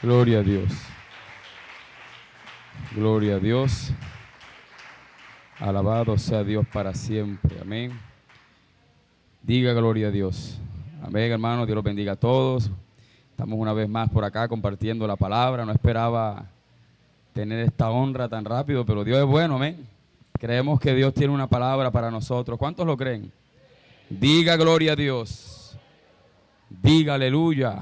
Gloria a Dios. Gloria a Dios. Alabado sea Dios para siempre. Amén. Diga gloria a Dios. Amén, hermanos. Dios los bendiga a todos. Estamos una vez más por acá compartiendo la palabra. No esperaba tener esta honra tan rápido, pero Dios es bueno. Amén. Creemos que Dios tiene una palabra para nosotros. ¿Cuántos lo creen? Diga gloria a Dios. Diga aleluya.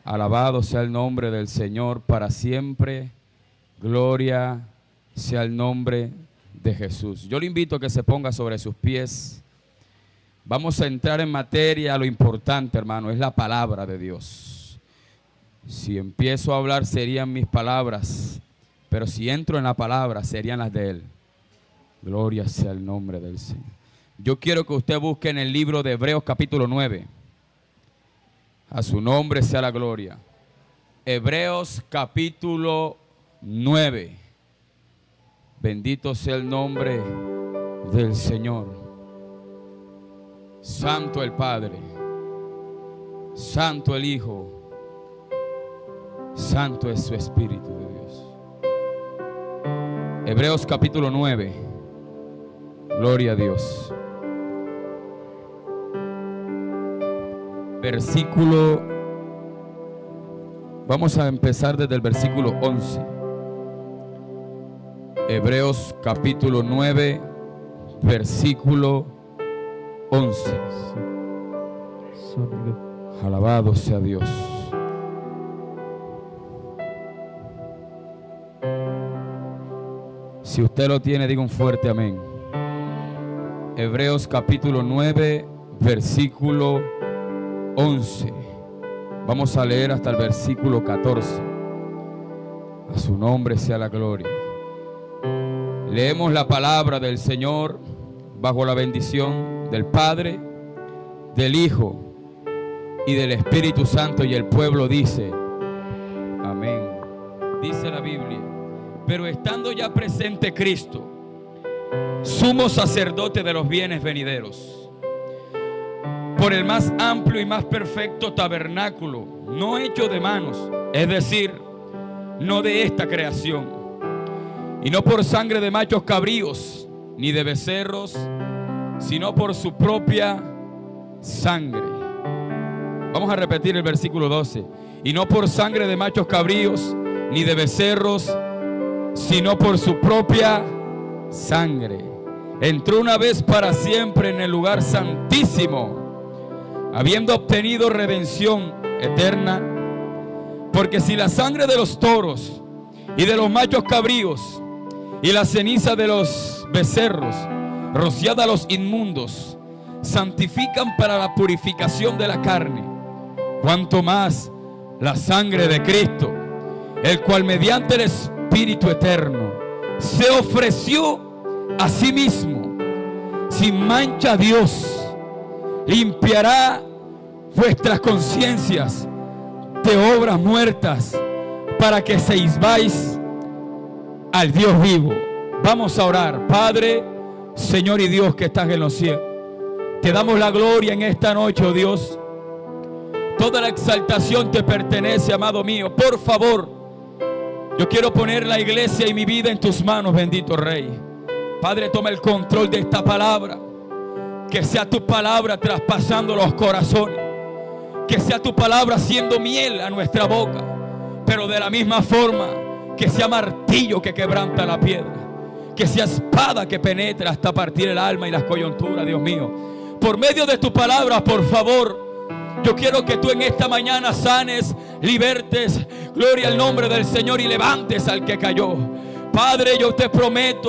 Alabado sea el nombre del Señor para siempre. Gloria sea el nombre de Jesús. Yo le invito a que se ponga sobre sus pies. Vamos a entrar en materia. Lo importante, hermano, es la palabra de Dios. Si empiezo a hablar serían mis palabras, pero si entro en la palabra serían las de Él. Gloria sea el nombre del Señor. Yo quiero que usted busque en el libro de Hebreos capítulo 9. A su nombre sea la gloria. Hebreos capítulo 9. Bendito sea el nombre del Señor. Santo el Padre, Santo el Hijo, Santo es su Espíritu de Dios. Hebreos capítulo 9. Gloria a Dios. Versículo, vamos a empezar desde el versículo 11. Hebreos capítulo 9, versículo 11. Alabado sea Dios. Si usted lo tiene, diga un fuerte amén. Hebreos capítulo 9, versículo 11. Vamos a leer hasta el versículo 14. A su nombre sea la gloria. Leemos la palabra del Señor bajo la bendición del Padre, del Hijo y del Espíritu Santo, y el pueblo dice amén. Dice la Biblia: pero estando ya presente Cristo, sumo sacerdote de los bienes venideros, por el más amplio y más perfecto tabernáculo, no hecho de manos, es decir, no de esta creación, y no por sangre de machos cabríos, ni de becerros, sino por su propia sangre. Vamos a repetir el versículo 12. Y no por sangre de machos cabríos, ni de becerros, sino por su propia sangre. Entró una vez para siempre en el lugar santísimo, habiendo obtenido redención eterna. Porque si la sangre de los toros y de los machos cabríos y la ceniza de los becerros, rociada a los inmundos, santifican para la purificación de la carne, cuanto más la sangre de Cristo, el cual mediante el Espíritu eterno se ofreció a sí mismo sin mancha a Dios, limpiará vuestras conciencias de obras muertas, para que sirváis al Dios vivo. Vamos a orar. Padre, Señor y Dios que estás en los cielos, te damos la gloria en esta noche, oh Dios. Toda la exaltación te pertenece, amado mío. Por favor, yo quiero poner la iglesia y mi vida en tus manos, bendito Rey. Padre, toma el control de esta palabra. Que sea tu palabra traspasando los corazones. Que sea tu palabra siendo miel a nuestra boca. Pero de la misma forma, que sea martillo que quebranta la piedra. Que sea espada que penetra hasta partir el alma y las coyunturas, Dios mío. Por medio de tu palabra, por favor, yo quiero que tú en esta mañana sanes, libertes, gloria al nombre del Señor, y levantes al que cayó. Padre, yo te prometo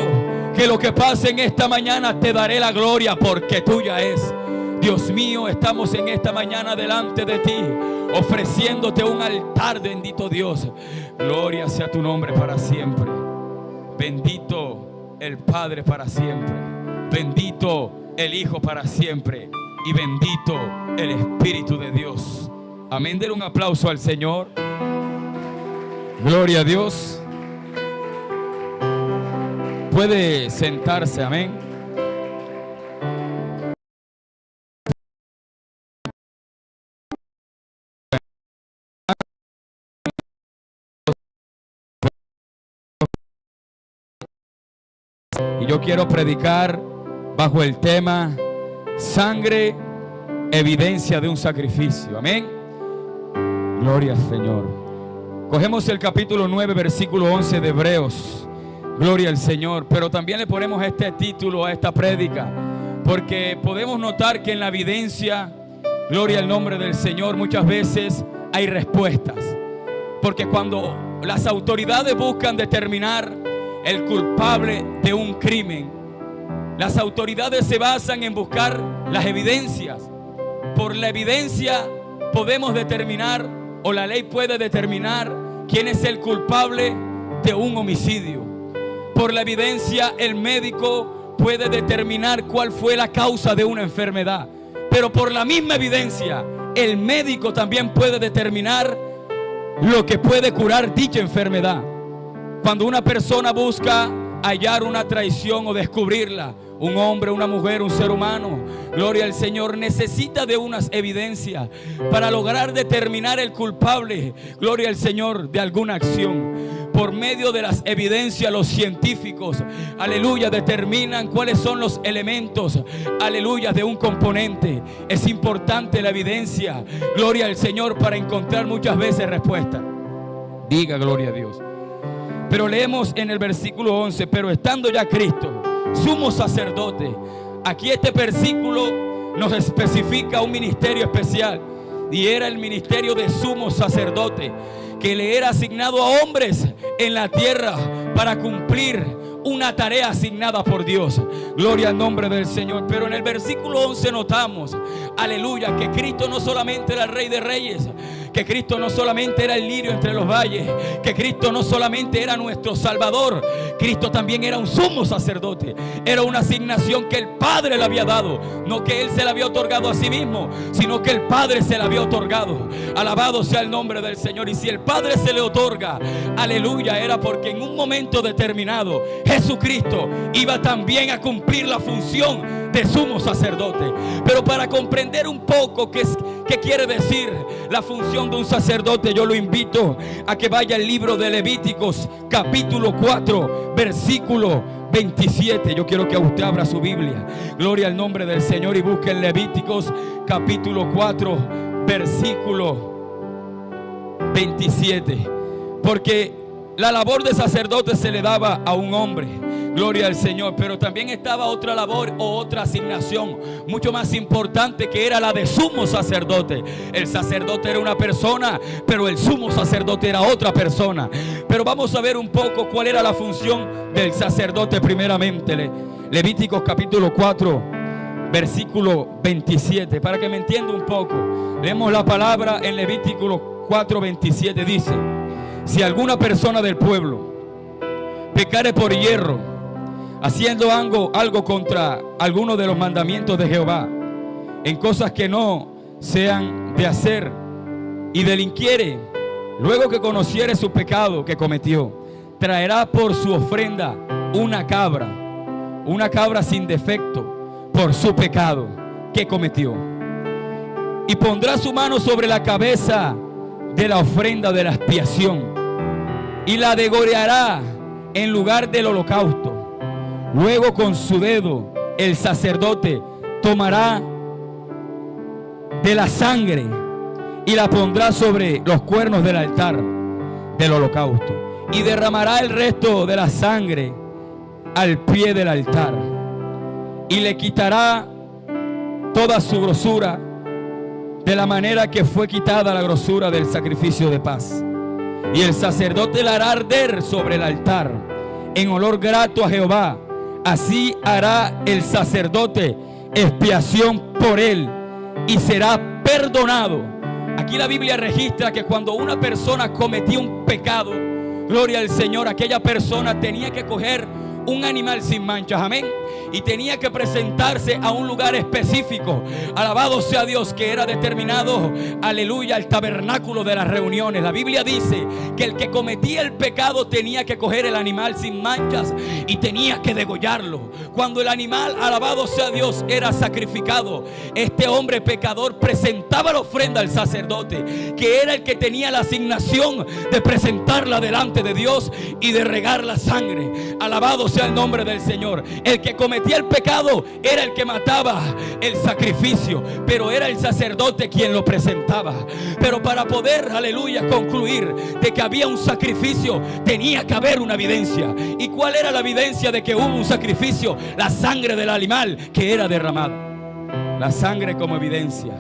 que lo que pase en esta mañana te daré la gloria, porque tuya es. Dios mío, estamos en esta mañana delante de ti, ofreciéndote un altar, bendito Dios. Gloria sea tu nombre para siempre. Bendito el Padre para siempre, bendito el Hijo para siempre y bendito el Espíritu de Dios. Amén. Denle un aplauso al Señor. Gloria a Dios. Puede sentarse, amén. Y yo quiero predicar bajo el tema sangre, evidencia de un sacrificio. Amén. Gloria al Señor. Cogemos el capítulo 9, versículo 11 de Hebreos. Gloria al Señor. Pero también le ponemos este título a esta prédica, porque podemos notar que en la evidencia, gloria al nombre del Señor, muchas veces hay respuestas. Porque cuando las autoridades buscan determinar el culpable de un crimen, las autoridades se basan en buscar las evidencias. Por la evidencia podemos determinar, o la ley puede determinar, quién es el culpable de un homicidio. Por la evidencia el médico puede determinar cuál fue la causa de una enfermedad. Pero por la misma evidencia el médico también puede determinar lo que puede curar dicha enfermedad. Cuando una persona busca hallar una traición o descubrirla, un hombre, una mujer, un ser humano, gloria al Señor, necesita de unas evidencias para lograr determinar el culpable, gloria al Señor, de alguna acción. Por medio de las evidencias, los científicos, aleluya, determinan cuáles son los elementos, aleluya, de un componente. Es importante la evidencia, gloria al Señor, para encontrar muchas veces respuestas. Diga gloria a Dios. Pero leemos en el versículo 11, pero estando ya Cristo sumo sacerdote. Aquí este versículo nos especifica un ministerio especial, y era el ministerio de sumo sacerdote, que le era asignado a hombres en la tierra para cumplir una tarea asignada por Dios. Gloria al nombre del Señor. Pero en el versículo 11 notamos, aleluya, que Cristo no solamente era el Rey de Reyes, que Cristo no solamente era el lirio entre los valles, que Cristo no solamente era nuestro Salvador, Cristo también era un sumo sacerdote. Era una asignación que el Padre le había dado, no que Él se la había otorgado a sí mismo, sino que el Padre se la había otorgado. Alabado sea el nombre del Señor. Y si el Padre se le otorga, aleluya, era porque en un momento determinado Jesucristo iba también a cumplir la función de sumo sacerdote. Pero para comprender un poco qué quiere decir la función de un sacerdote, yo lo invito a que vaya al libro de Levíticos capítulo 4 versículo 27. Yo quiero que usted abra su Biblia, gloria al nombre del Señor, y busque en Levíticos capítulo 4 versículo 27. Porque la labor de sacerdote se le daba a un hombre, gloria al Señor, pero también estaba otra labor o otra asignación mucho más importante, que era la de sumo sacerdote. El sacerdote era una persona, pero el sumo sacerdote era otra persona. Pero vamos a ver un poco cuál era la función del sacerdote primeramente. Levíticos capítulo 4 versículo 27, para que me entienda un poco. Leemos la palabra en Levíticos 4 27. Dice: si alguna persona del pueblo pecare por hierro, haciendo algo contra alguno de los mandamientos de Jehová, en cosas que no sean de hacer, y delinquiere, luego que conociere su pecado que cometió, traerá por su ofrenda una cabra sin defecto por su pecado que cometió, y pondrá su mano sobre la cabeza de la ofrenda de la expiación y la degollará en lugar del holocausto. Luego con su dedo el sacerdote tomará de la sangre y la pondrá sobre los cuernos del altar del holocausto, y derramará el resto de la sangre al pie del altar, y le quitará toda su grosura, de la manera que fue quitada la grosura del sacrificio de paz. Y el sacerdote la hará arder sobre el altar en olor grato a Jehová. Así hará el sacerdote expiación por él y será perdonado. Aquí la Biblia registra que cuando una persona cometía un pecado, gloria al Señor, aquella persona tenía que coger un animal sin manchas, amén. Y tenía que presentarse a un lugar específico, alabado sea Dios, que era determinado, aleluya, el tabernáculo de las reuniones. La Biblia dice que el que cometía el pecado tenía que coger el animal sin manchas y tenía que degollarlo. Cuando el animal, alabado sea Dios, era sacrificado, este hombre pecador presentaba la ofrenda al sacerdote, que era el que tenía la asignación de presentarla delante de Dios y de regar la sangre. Alabado sea el nombre del Señor. El que cometía el pecado era el que mataba el sacrificio, pero era el sacerdote quien lo presentaba. Pero para poder, aleluya, concluir de que había un sacrificio, tenía que haber una evidencia. ¿Y cuál era la evidencia de que hubo un sacrificio? La sangre del animal que era derramada. La sangre como evidencia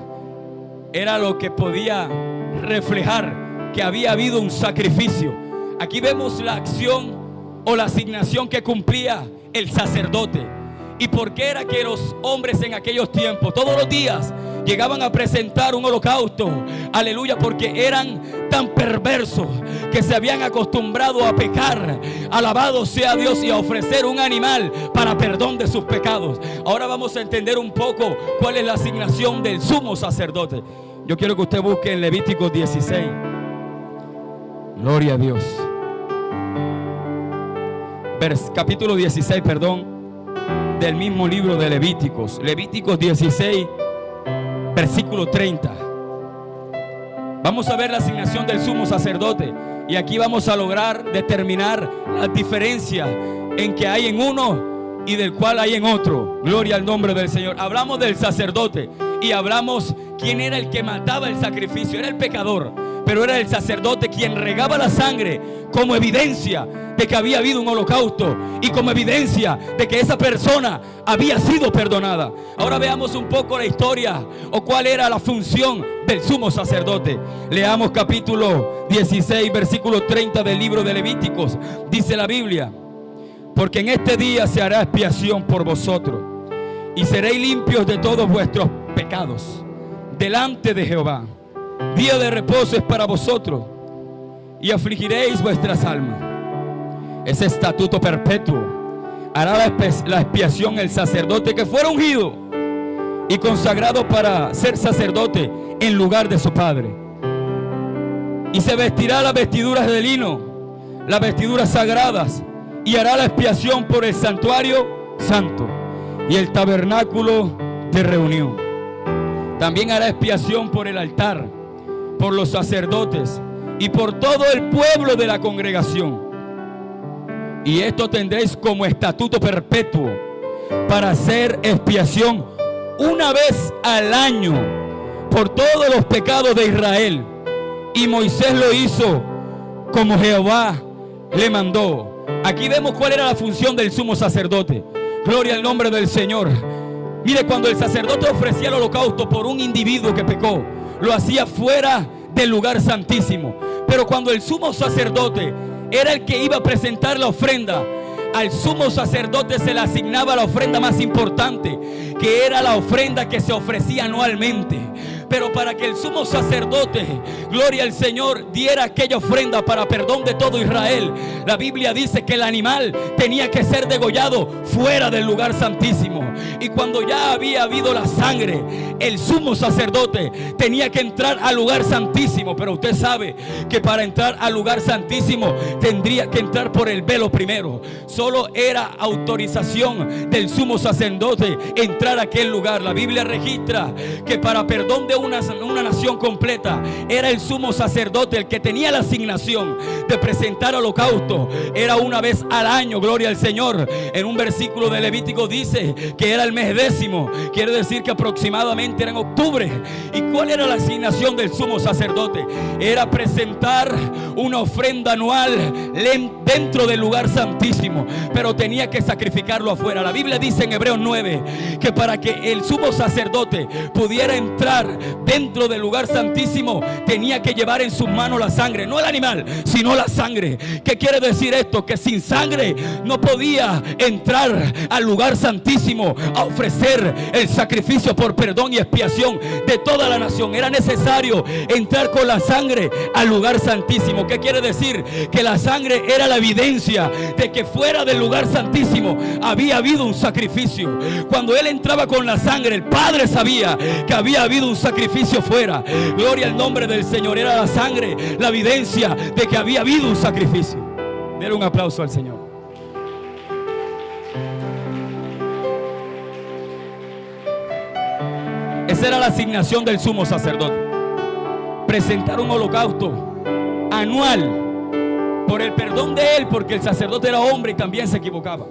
era lo que podía reflejar que había habido un sacrificio. Aquí vemos la acción o la asignación que cumplía el sacerdote. ¿Y por qué era que los hombres en aquellos tiempos todos los días llegaban a presentar un holocausto? Aleluya, porque eran tan perversos que se habían acostumbrado a pecar. Alabado sea Dios, y a ofrecer un animal para perdón de sus pecados. Ahora vamos a entender un poco cuál es la asignación del sumo sacerdote. Yo quiero que usted busque en Levíticos 16. Gloria a Dios. Capítulo 16, perdón, del mismo libro de Levíticos. Levíticos 16, versículo 30. Vamos a ver la asignación del sumo sacerdote. Y aquí vamos a lograr determinar la diferencia en que hay en uno y del cual hay en otro. Gloria al nombre del Señor. Hablamos del sacerdote y hablamos quién era el que mataba el sacrificio. Era el pecador, pero era el sacerdote quien regaba la sangre como evidencia de que había habido un holocausto y como evidencia de que esa persona había sido perdonada. Ahora veamos un poco la historia o cuál era la función del sumo sacerdote. Leamos capítulo 16, versículo 30 del libro de Levíticos. Dice la Biblia: porque en este día se hará expiación por vosotros y seréis limpios de todos vuestros pecados delante de Jehová. Día de reposo es para vosotros y afligiréis vuestras almas. Ese estatuto perpetuo hará la expiación el sacerdote que fuera ungido y consagrado para ser sacerdote en lugar de su padre. Y se vestirá las vestiduras de lino, las vestiduras sagradas, y hará la expiación por el santuario santo y el tabernáculo de reunión. También hará expiación por el altar, por los sacerdotes y por todo el pueblo de la congregación. Y esto tendréis como estatuto perpetuo para hacer expiación una vez al año por todos los pecados de Israel. Y Moisés lo hizo como Jehová le mandó. Aquí vemos cuál era la función del sumo sacerdote. Gloria al nombre del Señor. Mire, cuando el sacerdote ofrecía el holocausto por un individuo que pecó, lo hacía fuera del lugar santísimo. Pero cuando el sumo sacerdote era el que iba a presentar la ofrenda, al sumo sacerdote se le asignaba la ofrenda más importante, que era la ofrenda que se ofrecía anualmente. Pero para que el sumo sacerdote, gloria al Señor, diera aquella ofrenda para perdón de todo Israel, la Biblia dice que el animal tenía que ser degollado fuera del lugar santísimo. Y cuando ya había habido la sangre, el sumo sacerdote tenía que entrar al lugar santísimo. Pero usted sabe que para entrar al lugar santísimo tendría que entrar por el velo primero. Solo era autorización del sumo sacerdote entrar a aquel lugar. La Biblia registra que para perdón de una nación completa era el sumo sacerdote el que tenía la asignación de presentar holocausto. Era una vez al año, gloria al Señor. En un versículo de Levítico dice que era el mes 10º, quiere decir que aproximadamente era en octubre. ¿Y cuál era la asignación del sumo sacerdote? Era presentar una ofrenda anual dentro del lugar santísimo, pero tenía que sacrificarlo afuera. La Biblia dice en Hebreos 9 que para que el sumo sacerdote pudiera entrar dentro del lugar santísimo tenía que llevar en sus manos la sangre, no el animal, sino la sangre. ¿Qué quiere decir esto? Que sin sangre no podía entrar al lugar santísimo a ofrecer el sacrificio por perdón y expiación de toda la nación. Era necesario entrar con la sangre al lugar santísimo. ¿Qué quiere decir? Que la sangre era la evidencia de que fuera del lugar santísimo había habido un sacrificio. Cuando él entraba con la sangre, el Padre sabía que había habido un sacrificio fuera. Gloria al nombre del Señor. Era la sangre la evidencia de que había habido un sacrificio. Denle un aplauso al Señor. Esa era la asignación del sumo sacerdote: presentar un holocausto anual por el perdón de él, porque el sacerdote era hombre y también se equivocaba,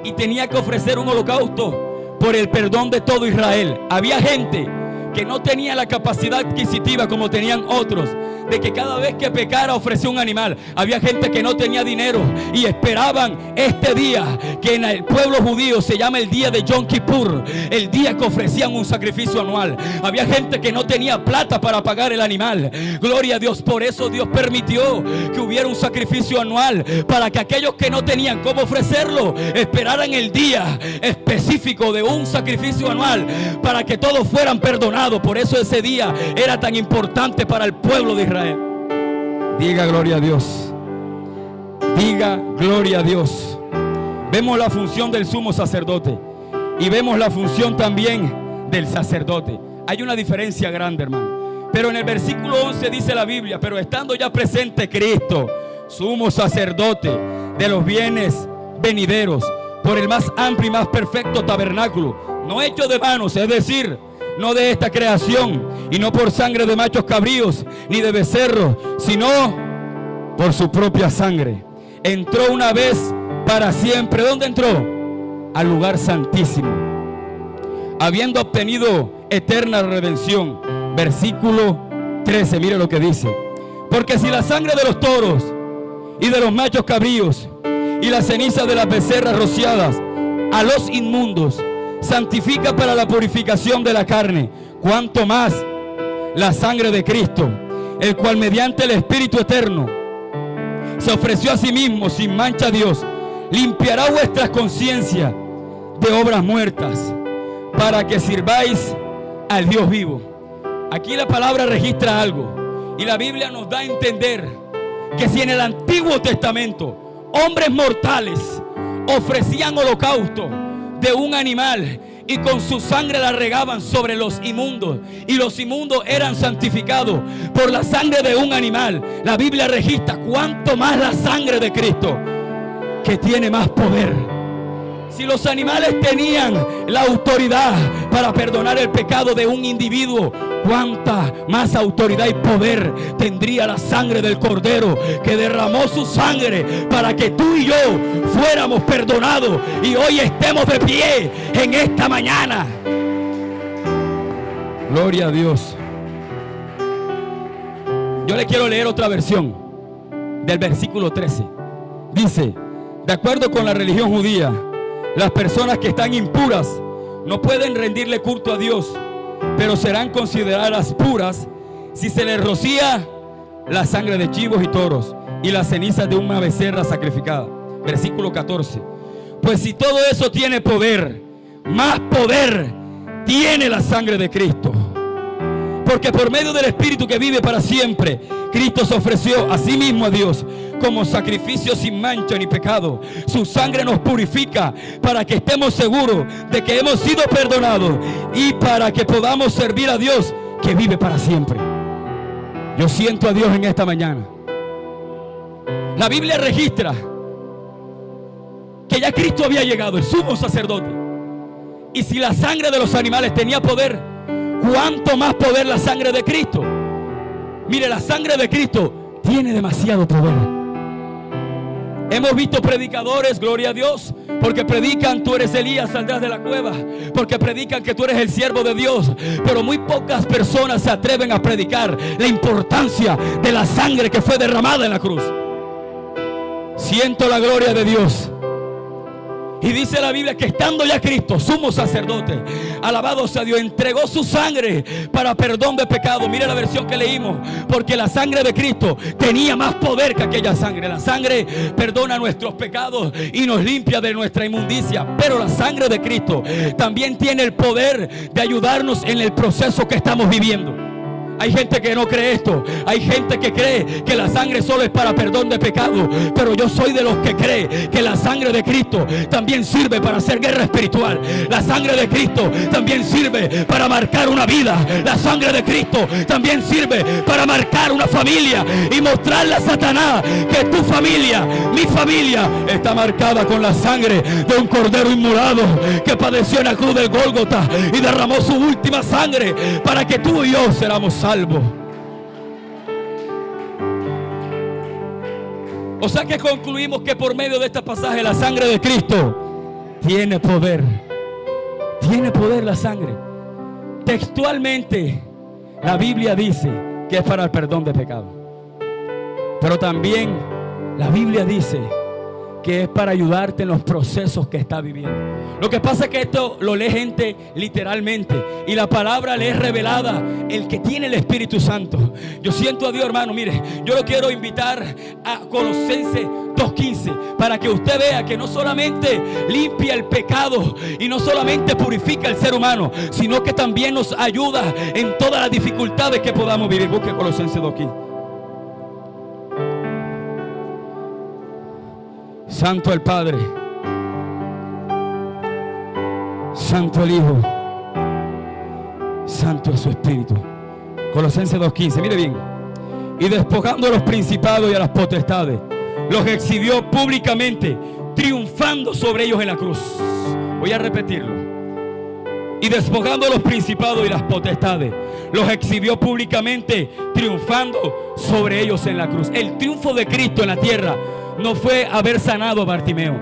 y tenía que ofrecer un holocausto por el perdón de todo Israel. Había gente que no tenía la capacidad adquisitiva como tenían otros, de que cada vez que pecara ofrecía un animal. Había gente que no tenía dinero y esperaban este día, que en el pueblo judío se llama el día de Yom Kippur, el día que ofrecían un sacrificio anual. Había gente que no tenía plata para pagar el animal. Gloria a Dios. Por eso Dios permitió que hubiera un sacrificio anual, para que aquellos que no tenían cómo ofrecerlo esperaran el día específico de un sacrificio anual, para que todos fueran perdonados. Por eso ese día era tan importante para el pueblo de Israel. Diga gloria a Dios. Diga gloria a Dios. Vemos la función del sumo sacerdote y vemos la función también del sacerdote. Hay una diferencia grande, hermano. Pero en el versículo 11 dice la Biblia: pero estando ya presente Cristo, sumo sacerdote de los bienes venideros, por el más amplio y más perfecto tabernáculo, no hecho de manos, es decir, no de esta creación, y no por sangre de machos cabríos ni de becerros, sino por su propia sangre, entró una vez para siempre. ¿Dónde entró? Al lugar santísimo, habiendo obtenido eterna redención. Versículo 13, mire lo que dice: porque si la sangre de los toros y de los machos cabríos y las cenizas de las becerras rociadas a los inmundos santifica para la purificación de la carne, cuanto más la sangre de Cristo, el cual mediante el Espíritu eterno se ofreció a sí mismo sin mancha a Dios, limpiará vuestras conciencias de obras muertas, para que sirváis al Dios vivo. Aquí la palabra registra algo, y la Biblia nos da a entender que si en el Antiguo Testamento hombres mortales ofrecían holocausto de un animal y con su sangre la regaban sobre los inmundos, y los inmundos eran santificados por la sangre de un animal, la Biblia registra cuánto más la sangre de Cristo, que tiene más poder. Si los animales tenían la autoridad para perdonar el pecado de un individuo, cuánta más autoridad y poder tendría la sangre del Cordero, que derramó su sangre para que tú y yo fuéramos perdonados y hoy estemos de pie en esta mañana. Gloria a Dios. Yo le quiero leer otra versión del versículo 13. Dice: de acuerdo con la religión judía, las personas que están impuras no pueden rendirle culto a Dios, pero serán consideradas puras si se les rocía la sangre de chivos y toros y las cenizas de una becerra sacrificada. Versículo 14: pues si todo eso tiene poder, más poder tiene la sangre de Cristo. Porque por medio del Espíritu que vive para siempre, Cristo se ofreció a sí mismo a Dios como sacrificio sin mancha ni pecado. Su sangre nos purifica para que estemos seguros de que hemos sido perdonados y para que podamos servir a Dios que vive para siempre. Yo siento a Dios en esta mañana. La Biblia registra que ya Cristo había llegado, el sumo sacerdote. Y si la sangre de los animales tenía poder, ¿cuánto más poder la sangre de Cristo? Mire, la sangre de Cristo tiene demasiado poder. Hemos visto predicadores, gloria a Dios, porque predican: tú eres Elías, saldrás de la cueva. Porque predican que tú eres el siervo de Dios. Pero muy pocas personas se atreven a predicar la importancia de la sangre que fue derramada en la cruz. Siento la gloria de Dios. Y dice la Biblia que estando ya Cristo, sumo sacerdote, alabado sea Dios, entregó su sangre para perdón de pecado. Mire la versión que leímos, porque la sangre de Cristo tenía más poder que aquella sangre. La sangre perdona nuestros pecados y nos limpia de nuestra inmundicia, pero la sangre de Cristo también tiene el poder de ayudarnos en el proceso que estamos viviendo. Hay gente que no cree esto. Hay gente que cree que la sangre solo es para perdón de pecado. Pero yo soy de los que cree que la sangre de Cristo también sirve para hacer guerra espiritual. La sangre de Cristo también sirve para marcar una vida. La sangre de Cristo también sirve para marcar una familia y mostrarle a Satanás que tu familia, mi familia, está marcada con la sangre de un cordero inmolado que padeció en la cruz del Gólgota y derramó su última sangre para que tú y yo seramos salvos. O sea que concluimos que por medio de este pasaje la sangre de Cristo tiene poder. Tiene poder la sangre. Textualmente la Biblia dice que es para el perdón de pecado. Pero también la Biblia dice que es para ayudarte en los procesos que estás viviendo. Lo que pasa es que esto lo lee gente literalmente, y la palabra le es revelada el que tiene el Espíritu Santo. Yo siento a Dios, hermano. Mire, yo lo quiero invitar a Colosenses 2:15 para que usted vea que no solamente limpia el pecado y no solamente purifica al ser humano, sino que también nos ayuda en todas las dificultades que podamos vivir. Busque Colosenses 2:15. Santo el Padre, Santo el Hijo, Santo es su Espíritu. Colosenses 2:15, mire bien. Y despojando a los principados y a las potestades, los exhibió públicamente, triunfando sobre ellos en la cruz. Voy a repetirlo. Y despojando a los principados y las potestades, los exhibió públicamente, triunfando sobre ellos en la cruz. El triunfo de Cristo en la tierra no fue haber sanado a Bartimeo.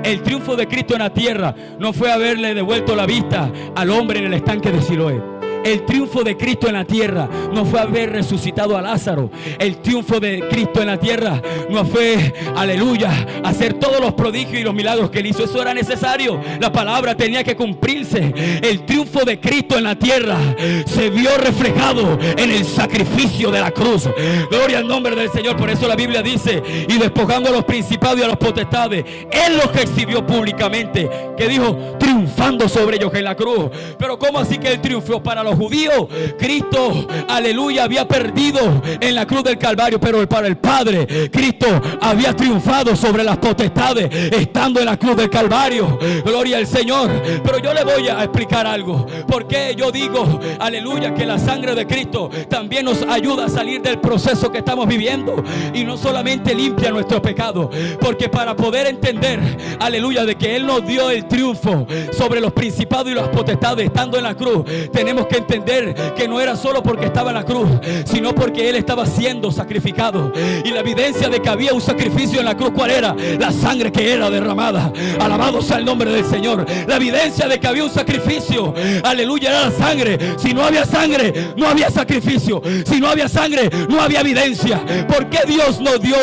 El triunfo de Cristo en la tierra no fue haberle devuelto la vista al hombre en el estanque de Siloé. El triunfo de Cristo en la tierra no fue haber resucitado a Lázaro. El triunfo de Cristo en la tierra no fue, aleluya, hacer todos los prodigios y los milagros que él hizo. Eso era necesario. La palabra tenía que cumplirse. El triunfo de Cristo en la tierra se vio reflejado en el sacrificio de la cruz. Gloria al nombre del Señor. Por eso la Biblia dice: y despojando a los principados y a los potestades, él los exhibió públicamente. Que dijo: triunfando sobre ellos en la cruz. Pero ¿cómo así que él triunfó? Para los judíos, Cristo, aleluya, había perdido en la cruz del Calvario, pero para el Padre, Cristo había triunfado sobre las potestades estando en la cruz del Calvario. Gloria al Señor. Pero yo le voy a explicar algo. Porque yo digo, aleluya, que la sangre de Cristo también nos ayuda a salir del proceso que estamos viviendo, y no solamente limpia nuestro pecado. Porque para poder entender, aleluya, de que Él nos dio el triunfo sobre los principados y las potestades estando en la cruz, tenemos que entender que no era solo porque estaba en la cruz, sino porque Él estaba siendo sacrificado. Y la evidencia de que había un sacrificio en la cruz, ¿cuál era? La sangre que era derramada. Alabado sea el nombre del Señor. La evidencia de que había un sacrificio, aleluya, era la sangre. Si no había sangre, no había sacrificio. Si no había sangre, no había evidencia. ¿Por qué Dios nos dio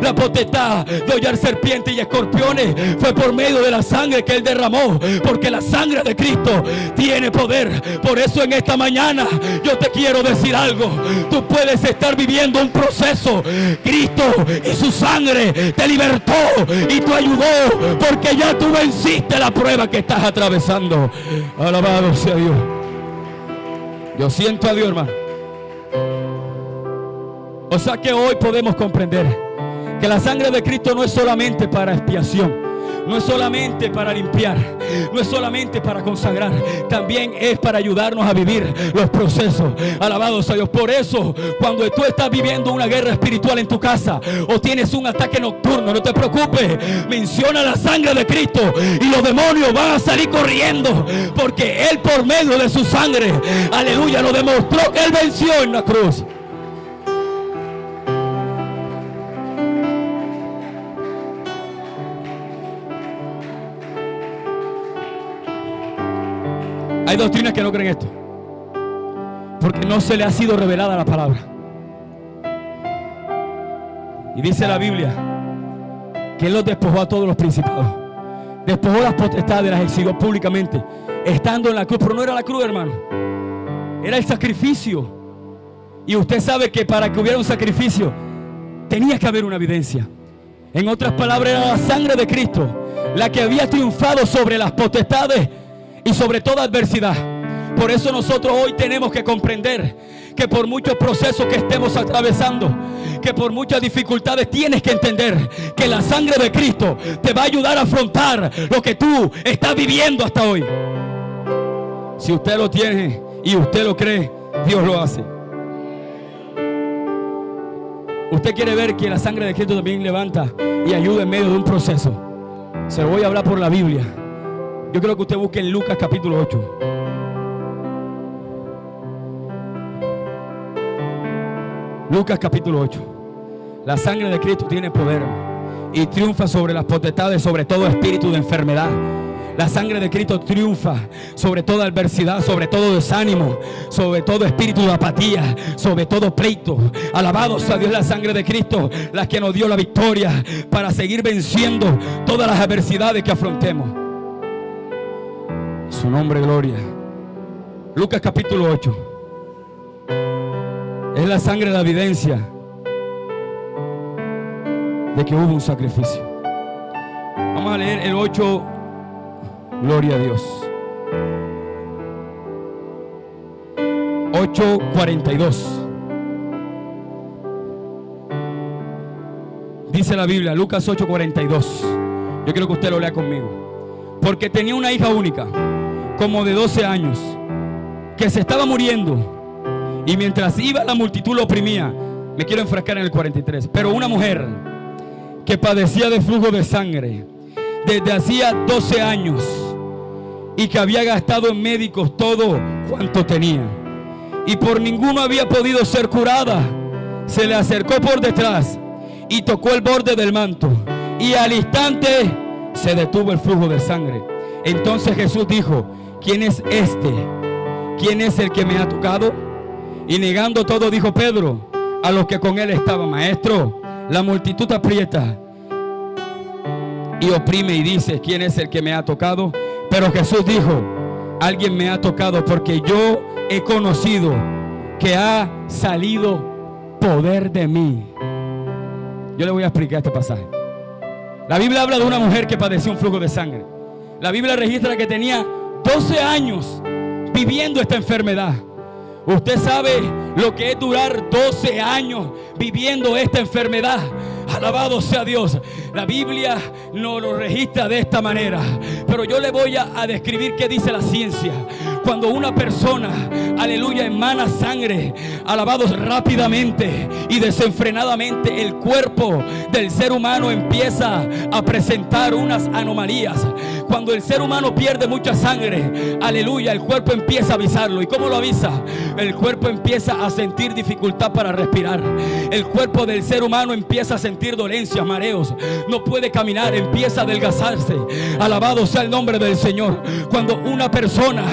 la potestad de hollar serpientes y escorpiones? Fue por medio de la sangre que Él derramó, porque la sangre de Cristo tiene poder. Por eso en esta mañana yo te quiero decir algo. Tú puedes estar viviendo un proceso. Cristo y su sangre te libertó y te ayudó, porque ya tú venciste la prueba que estás atravesando. Alabado sea Dios. Yo siento a Dios, hermano. O sea que hoy podemos comprender que la sangre de Cristo no es solamente para expiación, no es solamente para limpiar, no es solamente para consagrar, también es para ayudarnos a vivir los procesos. Alabado sea Dios. Por eso, cuando tú estás viviendo una guerra espiritual en tu casa o tienes un ataque nocturno, no te preocupes, menciona la sangre de Cristo y los demonios van a salir corriendo, porque Él, por medio de su sangre, aleluya, lo demostró que Él venció en la cruz. Hay doctrinas que no creen esto, porque no se le ha sido revelada la palabra. Y dice la Biblia que Él los despojó a todos los principados. despojó las potestades, las exhibió públicamente, estando en la cruz. Pero no era la cruz, hermano, era el sacrificio. Y usted sabe que para que hubiera un sacrificio tenía que haber una evidencia. En otras palabras, era la sangre de Cristo la que había triunfado sobre las potestades y sobre toda adversidad. Por eso nosotros hoy tenemos que comprender que por muchos procesos que estemos atravesando, que por muchas dificultades, tienes que entender que la sangre de Cristo te va a ayudar a afrontar lo que tú estás viviendo hasta hoy. Si usted lo tiene y usted lo cree, Dios lo hace. Usted quiere ver que la sangre de Cristo también levanta y ayuda en medio de un proceso. Se lo voy a hablar por la Biblia. Yo creo que usted busque en Lucas capítulo 8. Lucas capítulo 8. La sangre de Cristo tiene poder y triunfa sobre las potestades, sobre todo espíritu de enfermedad. La sangre de Cristo triunfa sobre toda adversidad, sobre todo desánimo, sobre todo espíritu de apatía, sobre todo pleito. Alabado sea Dios, la sangre de Cristo, la que nos dio la victoria para seguir venciendo todas las adversidades que afrontemos. Su nombre, gloria. Lucas capítulo 8. Es la sangre la evidencia de que hubo un sacrificio. Vamos a leer el 8. Gloria a Dios. 8:42. Dice la Biblia, Lucas 8:42. Yo quiero que usted lo lea conmigo. Porque tenía una hija única, como de 12 años, que se estaba muriendo. Y mientras iba, la multitud lo oprimía. Me quiero enfrascar en el 43. Pero una mujer que padecía de flujo de sangre desde hacía 12 años y que había gastado en médicos todo cuanto tenía, y por ninguno había podido ser curada, se le acercó por detrás y tocó el borde del manto, y al instante se detuvo el flujo de sangre. Entonces Jesús dijo: ¿quién es este? ¿Quién es el que me ha tocado? Y negando todo, dijo Pedro a los que con él estaban: Maestro, la multitud aprieta y oprime y dice: ¿quién es el que me ha tocado? Pero Jesús dijo: alguien me ha tocado, porque yo he conocido que ha salido poder de mí. Yo le voy a explicar este pasaje. La Biblia habla de una mujer que padecía un flujo de sangre. La Biblia registra que tenía 12 años viviendo esta enfermedad. Usted sabe lo que es durar 12 años viviendo esta enfermedad. Alabado sea Dios. La Biblia no lo registra de esta manera, pero yo le voy a describir qué dice la ciencia. Cuando una persona, aleluya, emana sangre, alabados, rápidamente y desenfrenadamente, el cuerpo del ser humano empieza a presentar unas anomalías. Cuando el ser humano pierde mucha sangre, aleluya, el cuerpo empieza a avisarlo. ¿Y cómo lo avisa? El cuerpo empieza a sentir dificultad para respirar. El cuerpo del ser humano empieza a sentir dolencias, mareos. No puede caminar, empieza a adelgazarse. Alabado sea el nombre del Señor. Cuando una persona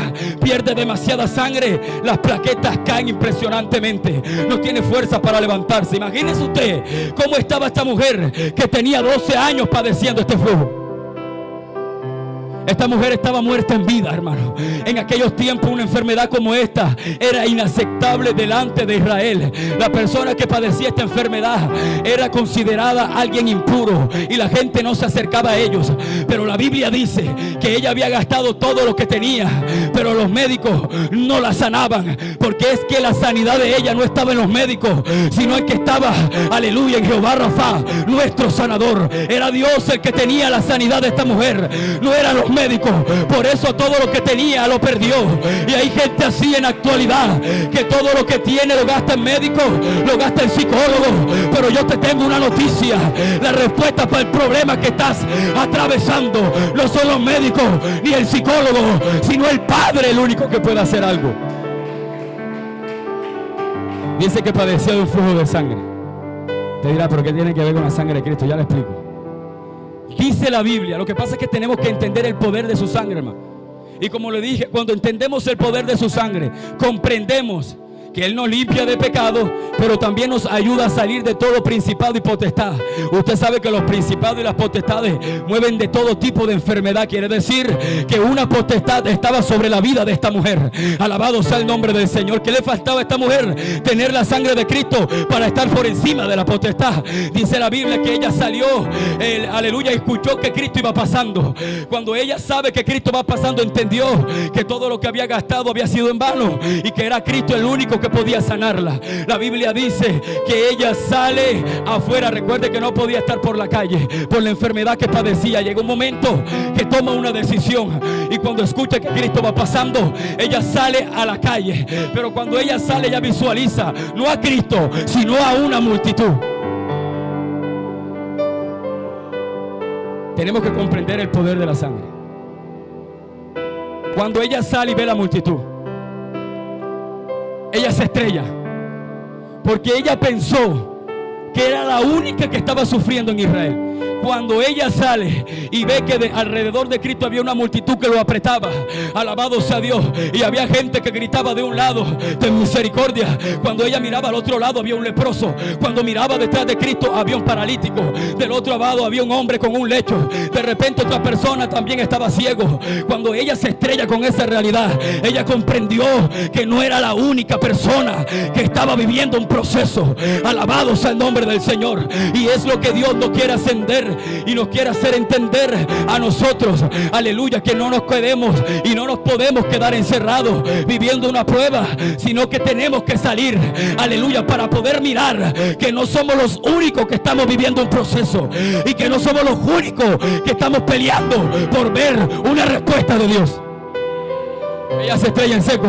pierde demasiada sangre, las plaquetas caen impresionantemente. No tiene fuerza para levantarse. Imagínese usted cómo estaba esta mujer que tenía 12 años padeciendo este flujo. Esta mujer estaba muerta en vida, hermano. En aquellos tiempos una enfermedad como esta era inaceptable delante de Israel. La persona que padecía esta enfermedad era considerada alguien impuro y la gente no se acercaba a ellos. Pero la Biblia dice que ella había gastado todo lo que tenía, pero los médicos no la sanaban, porque es que la sanidad de ella no estaba en los médicos, sino en que estaba, aleluya, en Jehová Rafa, nuestro sanador. Era Dios el que tenía la sanidad de esta mujer, no eran los médicos. Por eso todo lo que tenía lo perdió. Y hay gente así en la actualidad, que todo lo que tiene lo gasta en médicos, lo gasta en psicólogos. Pero yo te tengo una noticia: la respuesta para el problema que estás atravesando no son los médicos ni el psicólogo, sino el Padre, el único que puede hacer algo. Dice que padecía de un flujo de sangre. Te dirá: ¿pero qué tiene que ver con la sangre de Cristo? Ya le explico. Dice la Biblia, lo que pasa es que tenemos que entender el poder de su sangre, hermano. Y como le dije, cuando entendemos el poder de su sangre, comprendemos que Él nos limpia de pecado, pero también nos ayuda a salir de todo principado y potestad. Usted sabe que los principados y las potestades mueven de todo tipo de enfermedad. Quiere decir que una potestad estaba sobre la vida de esta mujer. Alabado sea el nombre del Señor. ¿Qué le faltaba a esta mujer? Tener la sangre de Cristo para estar por encima de la potestad. Dice la Biblia que ella salió, aleluya, y escuchó que Cristo iba pasando. Cuando ella sabe que Cristo va pasando, entendió que todo lo que había gastado había sido en vano y que era Cristo el único que podía sanarla. La Biblia dice que ella sale afuera. Recuerde que no podía estar por la calle por la enfermedad que padecía. Llegó un momento que toma una decisión, y cuando escucha que Cristo va pasando, ella sale a la calle. Pero cuando ella sale, ella visualiza no a Cristo, sino a una multitud. Tenemos que comprender el poder de la sangre. Cuando ella sale y ve la multitud, ella se estrella, porque ella pensó que era la única que estaba sufriendo en Israel. Cuando ella sale y ve que alrededor de Cristo había una multitud que lo apretaba, alabado sea Dios, y había gente que gritaba de un lado: ten misericordia. Cuando ella miraba al otro lado había un leproso. Cuando miraba detrás de Cristo había un paralítico. Del otro lado había un hombre con un lecho. De repente otra persona también estaba ciego. Cuando ella se estrella con esa realidad, ella comprendió que no era la única persona que estaba viviendo un proceso. Alabado sea el nombre del Señor. Y es lo que Dios nos quiere ascender y nos quiere hacer entender a nosotros, aleluya, que no nos quedemos y no nos podemos quedar encerrados viviendo una prueba, sino que tenemos que salir, aleluya, para poder mirar que no somos los únicos que estamos viviendo un proceso y que no somos los únicos que estamos peleando por ver una respuesta de Dios. Ella se estrella en seco.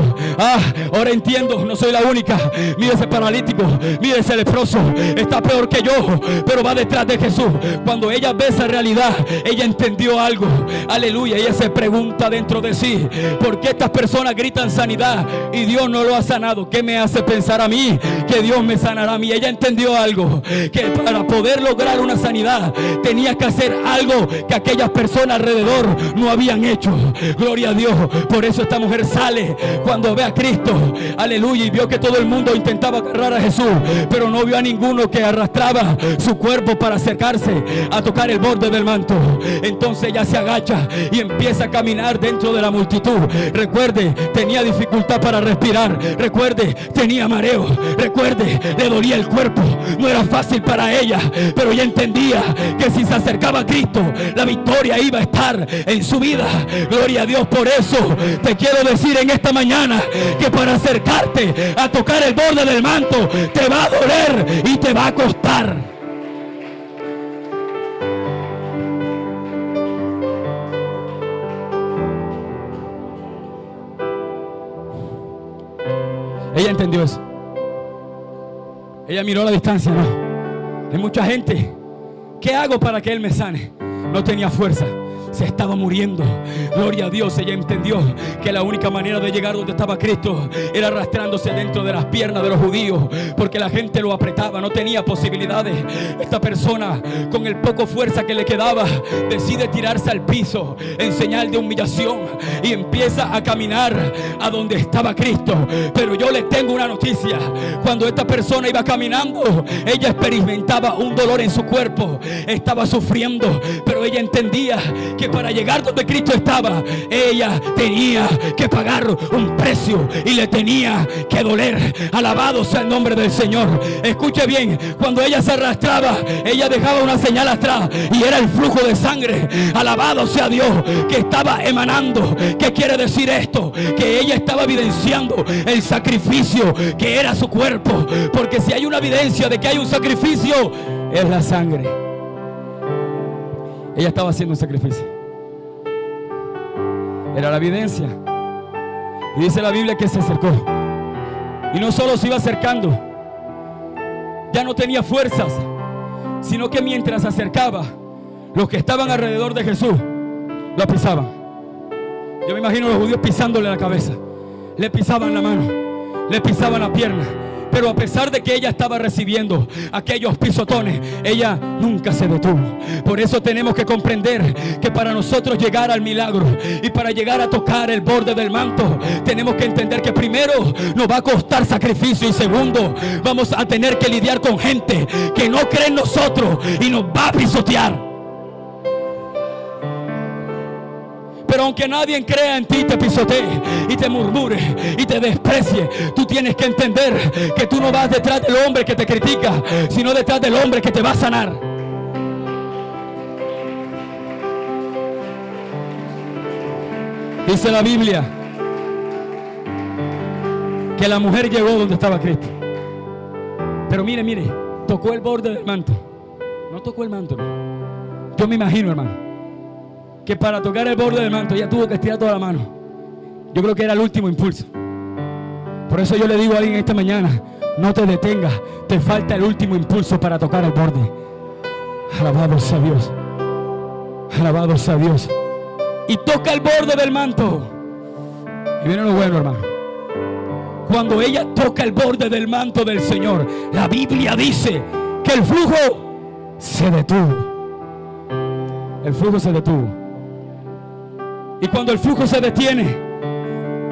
Ahora entiendo, no soy la única. Mire ese paralítico, mire ese leproso, está peor que yo, pero va detrás de Jesús. Cuando ella ve esa realidad, ella entendió algo. Aleluya, ella se pregunta dentro de sí: ¿por qué estas personas gritan sanidad y Dios no lo ha sanado? ¿Qué me hace pensar a mí que Dios me sanará a mí? Ella entendió algo, que para poder lograr una sanidad tenía que hacer algo que aquellas personas alrededor no habían hecho. Gloria a Dios. Por eso esta mujer sale cuando ve a Cristo, aleluya, y vio que todo el mundo intentaba agarrar a Jesús, pero no vio a ninguno que arrastraba su cuerpo para acercarse a tocar el borde del manto. Entonces ella se agacha y empieza a caminar dentro de la multitud. Recuerde, tenía dificultad para respirar. Recuerde, tenía mareo. Recuerde, le dolía el cuerpo. No era fácil para ella, pero ella entendía que si se acercaba a Cristo, la victoria iba a estar en su vida. Gloria a Dios. Por eso te quiero decir en esta mañana que para acercarte a tocar el borde del manto te va a doler y te va a costar. Ella entendió eso. Ella miró a la distancia. No, hay mucha gente. ¿Qué hago para que Él me sane? No tenía fuerza. Se estaba muriendo. Gloria a Dios. Ella entendió que la única manera de llegar donde estaba Cristo era arrastrándose dentro de las piernas de los judíos, porque la gente lo apretaba, no tenía posibilidades. Esta persona, con el poco fuerza que le quedaba, decide tirarse al piso en señal de humillación y empieza a caminar a donde estaba Cristo. Pero yo les tengo una noticia: cuando esta persona iba caminando, ella experimentaba un dolor en su cuerpo, estaba sufriendo, pero ella entendía que para llegar donde Cristo estaba, ella tenía que pagar un precio y le tenía que doler. Alabado sea el nombre del Señor. Escuche bien, cuando ella se arrastraba, ella dejaba una señal atrás y era el flujo de sangre. Alabado sea Dios, que estaba emanando. ¿Qué quiere decir esto? Que ella estaba evidenciando el sacrificio que era su cuerpo, porque si hay una evidencia de que hay un sacrificio, es la sangre. Ella estaba haciendo un sacrificio. Era la evidencia. Y dice la Biblia que se acercó. Y no solo se iba acercando, ya no tenía fuerzas, sino que mientras se acercaba, los que estaban alrededor de Jesús lo pisaban. Yo me imagino a los judíos pisándole la cabeza. Le pisaban la mano, le pisaban la pierna, Pero a pesar de que ella estaba recibiendo aquellos pisotones, ella nunca se detuvo. Por eso tenemos que comprender que para nosotros llegar al milagro y para llegar a tocar el borde del manto, tenemos que entender que primero nos va a costar sacrificio, y segundo, vamos a tener que lidiar con gente que no cree en nosotros y nos va a pisotear. Pero aunque nadie crea en ti, te pisotee y te murmure y te desprecie, tú tienes que entender que tú no vas detrás del hombre que te critica, sino detrás del hombre que te va a sanar. Dice la Biblia que la mujer llegó donde estaba Cristo. Pero mire, tocó el borde del manto. No tocó el manto, no. Yo me imagino, hermano, que para tocar el borde del manto ella tuvo que estirar toda la mano. Yo creo que era el último impulso. Por eso yo le digo a alguien esta mañana: no te detengas, te falta el último impulso para tocar el borde. Alabado sea Dios, alabado sea Dios. Y toca el borde del manto. Y viene lo bueno, hermano. Cuando ella toca el borde del manto del Señor, la Biblia dice que el flujo se detuvo. El flujo se detuvo. Y cuando el flujo se detiene,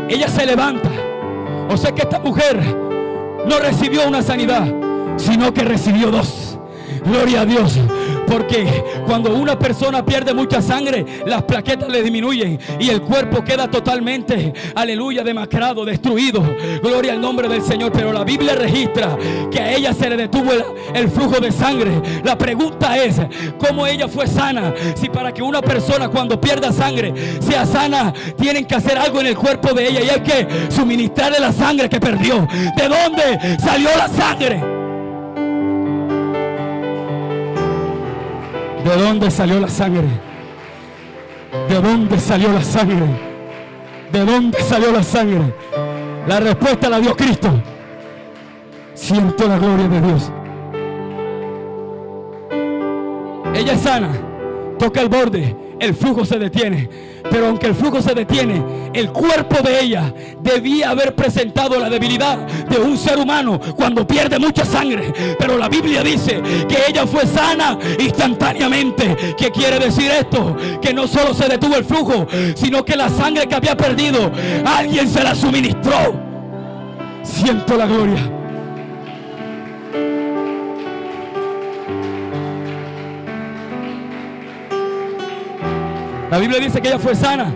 ella se levanta. O sea que esta mujer no recibió una sanidad, sino que recibió dos. Gloria a Dios. Porque cuando una persona pierde mucha sangre, las plaquetas le disminuyen y el cuerpo queda totalmente, aleluya, demacrado, destruido. Gloria al nombre del Señor. Pero la Biblia registra que a ella se le detuvo el flujo de sangre. La pregunta es: ¿cómo ella fue sana? Si para que una persona cuando pierda sangre sea sana, tienen que hacer algo en el cuerpo de ella, y hay que suministrarle la sangre que perdió. ¿De dónde salió la sangre? ¿De dónde salió la sangre? ¿De dónde salió la sangre? ¿De dónde salió la sangre? La respuesta la dio Cristo. Siento la gloria de Dios. Ella es sana, toca el borde, el flujo se detiene. Pero aunque el flujo se detiene, el cuerpo de ella debía haber presentado la debilidad de un ser humano cuando pierde mucha sangre. Pero la Biblia dice que ella fue sana instantáneamente. ¿Qué quiere decir esto? Que no solo se detuvo el flujo, sino que la sangre que había perdido, alguien se la suministró. Siento la gloria. La Biblia dice que ella fue sana.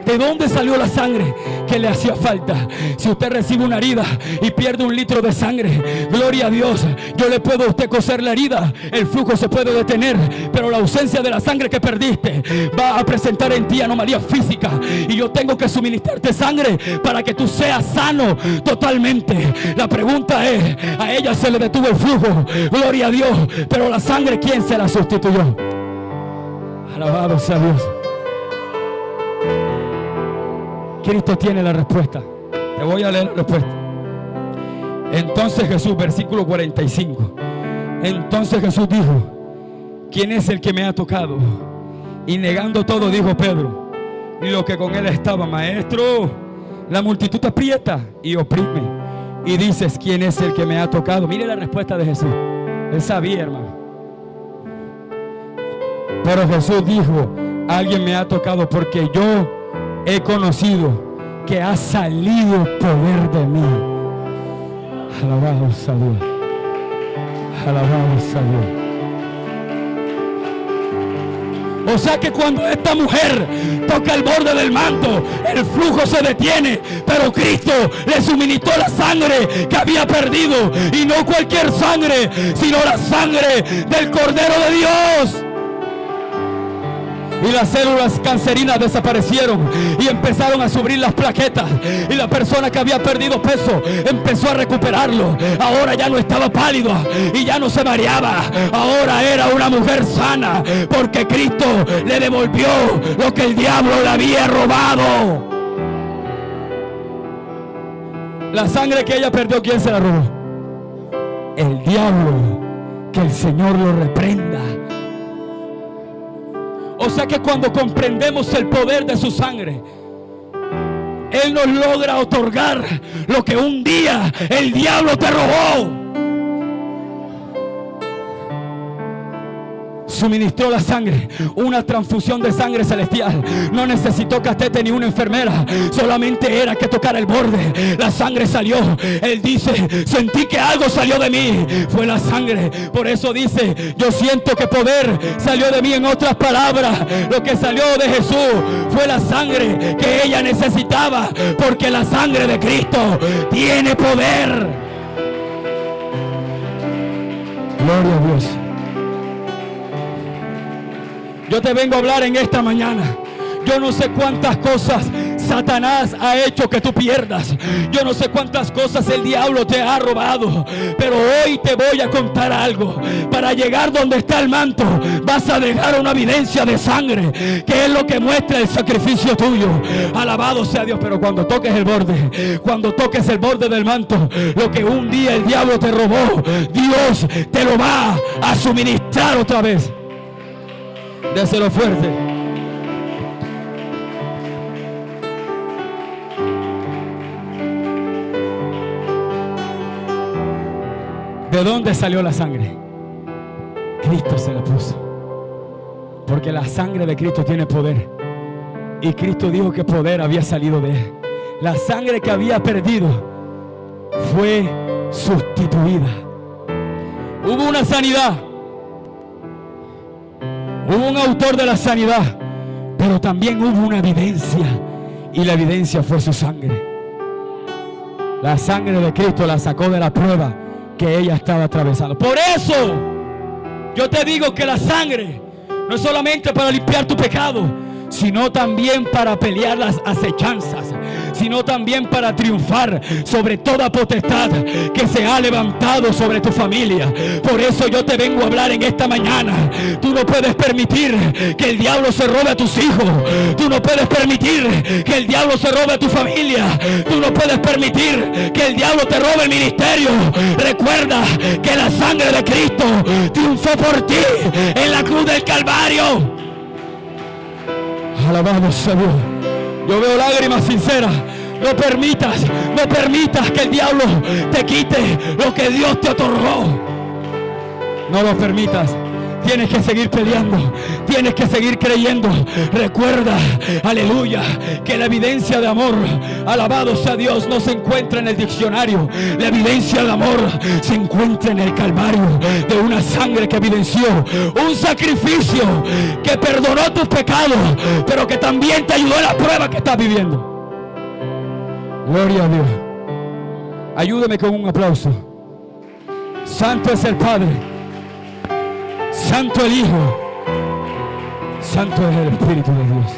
¿De dónde salió la sangre que le hacía falta? Si usted recibe una herida y pierde 1 litro de sangre, gloria a Dios, yo le puedo a usted coser la herida, el flujo se puede detener, pero la ausencia de la sangre que perdiste va a presentar en ti anomalía física, y yo tengo que suministrarte sangre para que tú seas sano totalmente. La pregunta es: a ella se le detuvo el flujo, gloria a Dios, pero la sangre, ¿quién se la sustituyó? Alabado sea Dios. Cristo tiene la respuesta. Te voy a leer la respuesta. Entonces Jesús, versículo 45. Entonces Jesús dijo: ¿quién es el que me ha tocado? Y negando todo dijo Pedro y los que con él estaban: Maestro, la multitud te aprieta y oprime, y dices: ¿quién es el que me ha tocado? Mire la respuesta de Jesús. Él sabía, hermano. Pero Jesús dijo: alguien me ha tocado, porque yo he conocido que ha salido poder de mí. Alabado sea Dios. Alabado sea Dios. O sea que cuando esta mujer toca el borde del manto, el flujo se detiene, pero Cristo le suministró la sangre que había perdido, y no cualquier sangre, sino la sangre del Cordero de Dios. Y las células cancerinas desaparecieron y empezaron a subir las plaquetas, y la persona que había perdido peso empezó a recuperarlo. Ahora ya no estaba pálido y ya no se mareaba. Ahora era una mujer sana, porque Cristo le devolvió lo que el diablo le había robado. La sangre que ella perdió, ¿quién se la robó? El diablo. Que el Señor lo reprenda. O sea que cuando comprendemos el poder de su sangre, Él nos logra otorgar lo que un día el diablo te robó. Suministró la sangre, una transfusión de sangre celestial. No necesitó catete ni una enfermera, solamente era que tocar el borde. La sangre salió. Él dice: sentí que algo salió de mí, fue la sangre. Por eso dice: yo siento que poder salió de mí. En otras palabras, lo que salió de Jesús fue la sangre que ella necesitaba, porque la sangre de Cristo tiene poder. Gloria a Dios. Yo te vengo a hablar en esta mañana. Yo no sé cuántas cosas Satanás ha hecho que tú pierdas. Yo no sé cuántas cosas el diablo te ha robado. Pero hoy te voy a contar algo. Para llegar donde está el manto, vas a dejar una evidencia de sangre, que es lo que muestra el sacrificio tuyo. Alabado sea Dios. Pero cuando toques el borde, cuando toques el borde del manto, lo que un día el diablo te robó, Dios te lo va a suministrar otra vez. Déselo fuerte. ¿De dónde salió la sangre? Cristo se la puso. Porque la sangre de Cristo tiene poder. Y Cristo dijo que poder había salido de él. La sangre que había perdido fue sustituida. Hubo una sanidad. Hubo un autor de la sanidad, pero también hubo una evidencia, y la evidencia fue su sangre. La sangre de Cristo la sacó de la prueba que ella estaba atravesando. Por eso yo te digo que la sangre no es solamente para limpiar tu pecado, sino también para pelear las acechanzas, sino también para triunfar sobre toda potestad que se ha levantado sobre tu familia. Por eso yo te vengo a hablar en esta mañana. Tú no puedes permitir que el diablo se robe a tus hijos. Tú no puedes permitir que el diablo se robe a tu familia. Tú no puedes permitir que el diablo te robe el ministerio. Recuerda que la sangre de Cristo triunfó por ti en la cruz del Calvario. Alabado sea Dios. Yo veo lágrimas sinceras. No permitas que el diablo te quite lo que Dios te otorgó. No lo permitas. Tienes que seguir peleando. Tienes que seguir creyendo. Recuerda, aleluya, que la evidencia de amor, alabado sea Dios, no se encuentra en el diccionario. La evidencia de amor se encuentra en el Calvario, de una sangre que evidenció un sacrificio que perdonó tus pecados, pero que también te ayudó en la prueba que estás viviendo. Gloria a Dios. Ayúdeme con un aplauso. Santo es el Padre, santo el Hijo, santo es el Espíritu de Dios.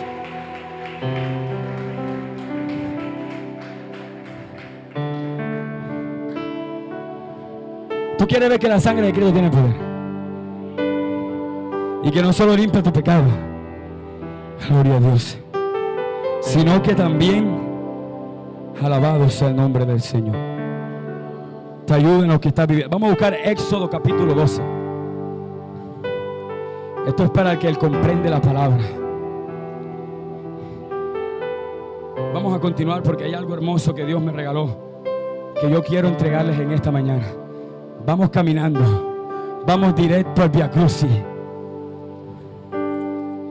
Tú quieres ver que la sangre de Cristo tiene poder, y que no solo limpia tu pecado, gloria a Dios, sino que también, alabado sea el nombre del Señor, te ayuda en lo que estás viviendo. Vamos a buscar Éxodo capítulo 12. Esto es para el que él comprende la palabra. Vamos a continuar porque hay algo hermoso que Dios me regaló, que yo quiero entregarles en esta mañana. Vamos caminando, vamos directo al Via Crucis.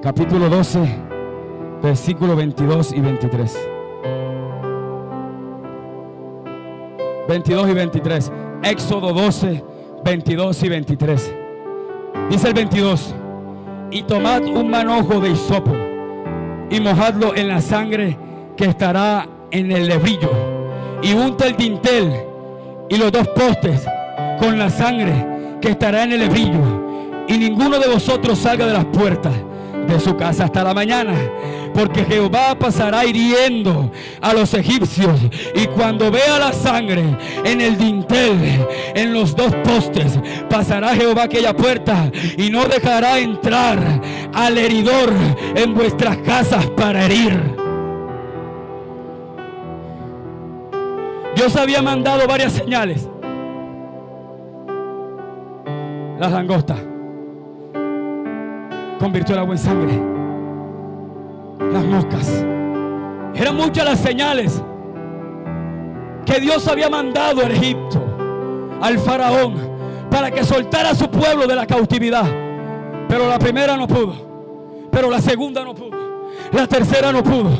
Capítulo 12, versículos 22 y 23. 22 y 23. Éxodo 12, 22 y 23. Dice el 22: y tomad un manojo de hisopo y mojadlo en la sangre que estará en el lebrillo, y unta el dintel y los dos postes con la sangre que estará en el lebrillo, y ninguno de vosotros salga de las puertas de su casa hasta la mañana, porque Jehová pasará hiriendo a los egipcios, y cuando vea la sangre en el dintel, en los dos postes, pasará Jehová aquella puerta y no dejará entrar al heridor en vuestras casas para herir. Dios había mandado varias señales. Las langostas convirtió el agua en sangre. Las moscas eran eran muchas las señales que Dios había mandado a Egipto, al faraón, para que soltara a su pueblo de la cautividad. Pero la primera no pudo, pero la segunda no pudo, la tercera no pudo,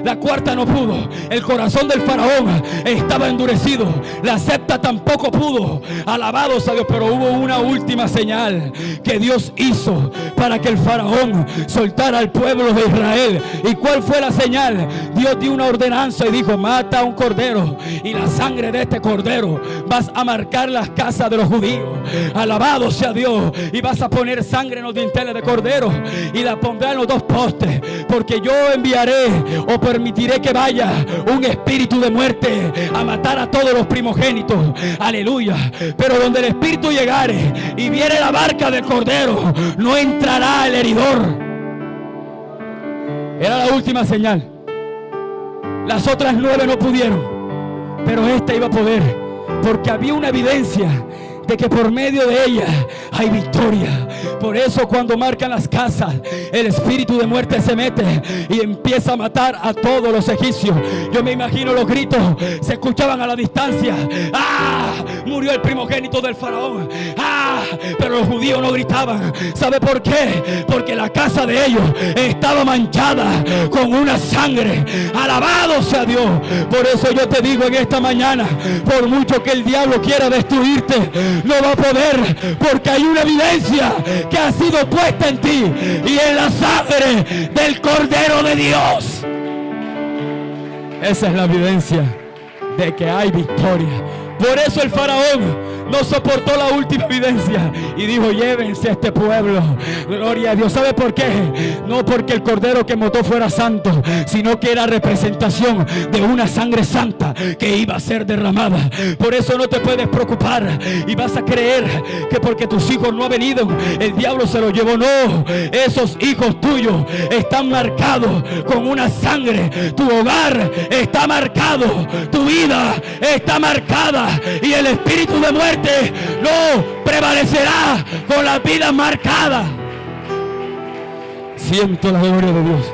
la cuarta no pudo. El corazón del faraón estaba endurecido. La sexta tampoco pudo. Alabados a Dios. Pero hubo una última señal que Dios hizo para que el faraón soltara al pueblo de Israel. ¿Y cuál fue la señal? Dios dio una ordenanza y dijo: mata a un cordero, y la sangre de este cordero vas a marcar las casas de los judíos. Alabado sea Dios. Y vas a poner sangre en los dinteles de cordero y la pondrá en los dos postes, porque yo enviaré o permitiré que vaya un espíritu de muerte a matar a todos los primogénitos. Aleluya. Pero donde el espíritu llegare y viere la barca del cordero, no entrará el heridor. Era la última señal. Las otras 9 no pudieron, pero esta iba a poder, porque había una evidencia de que por medio de ella hay victoria. Por eso cuando marcan las casas, el espíritu de muerte se mete y empieza a matar a todos los egipcios. Yo me imagino los gritos se escuchaban a la distancia. ¡Ah! Murió el primogénito del faraón. ¡Ah! Pero los judíos no gritaban. ¿Sabe por qué? Porque la casa de ellos estaba manchada con una sangre. Alabado sea Dios. Por eso yo te digo en esta mañana, por mucho que el diablo quiera destruirte, no va a poder, porque hay una evidencia que ha sido puesta en ti, y en la sangre del Cordero de Dios. Esa es la evidencia de que hay victoria. Por eso el faraón no soportó la última evidencia y dijo: llévense a este pueblo. Gloria a Dios. ¿Sabe por qué? No porque el cordero que mató fuera santo, sino que era representación de una sangre santa que iba a ser derramada. Por eso no te puedes preocupar y vas a creer que porque tus hijos no han venido, el diablo se los llevó. No, esos hijos tuyos están marcados con una sangre. Tu hogar está marcado, tu vida está marcada, y el espíritu de muerte no prevalecerá con las vidas marcadas. Siento la gloria de Dios.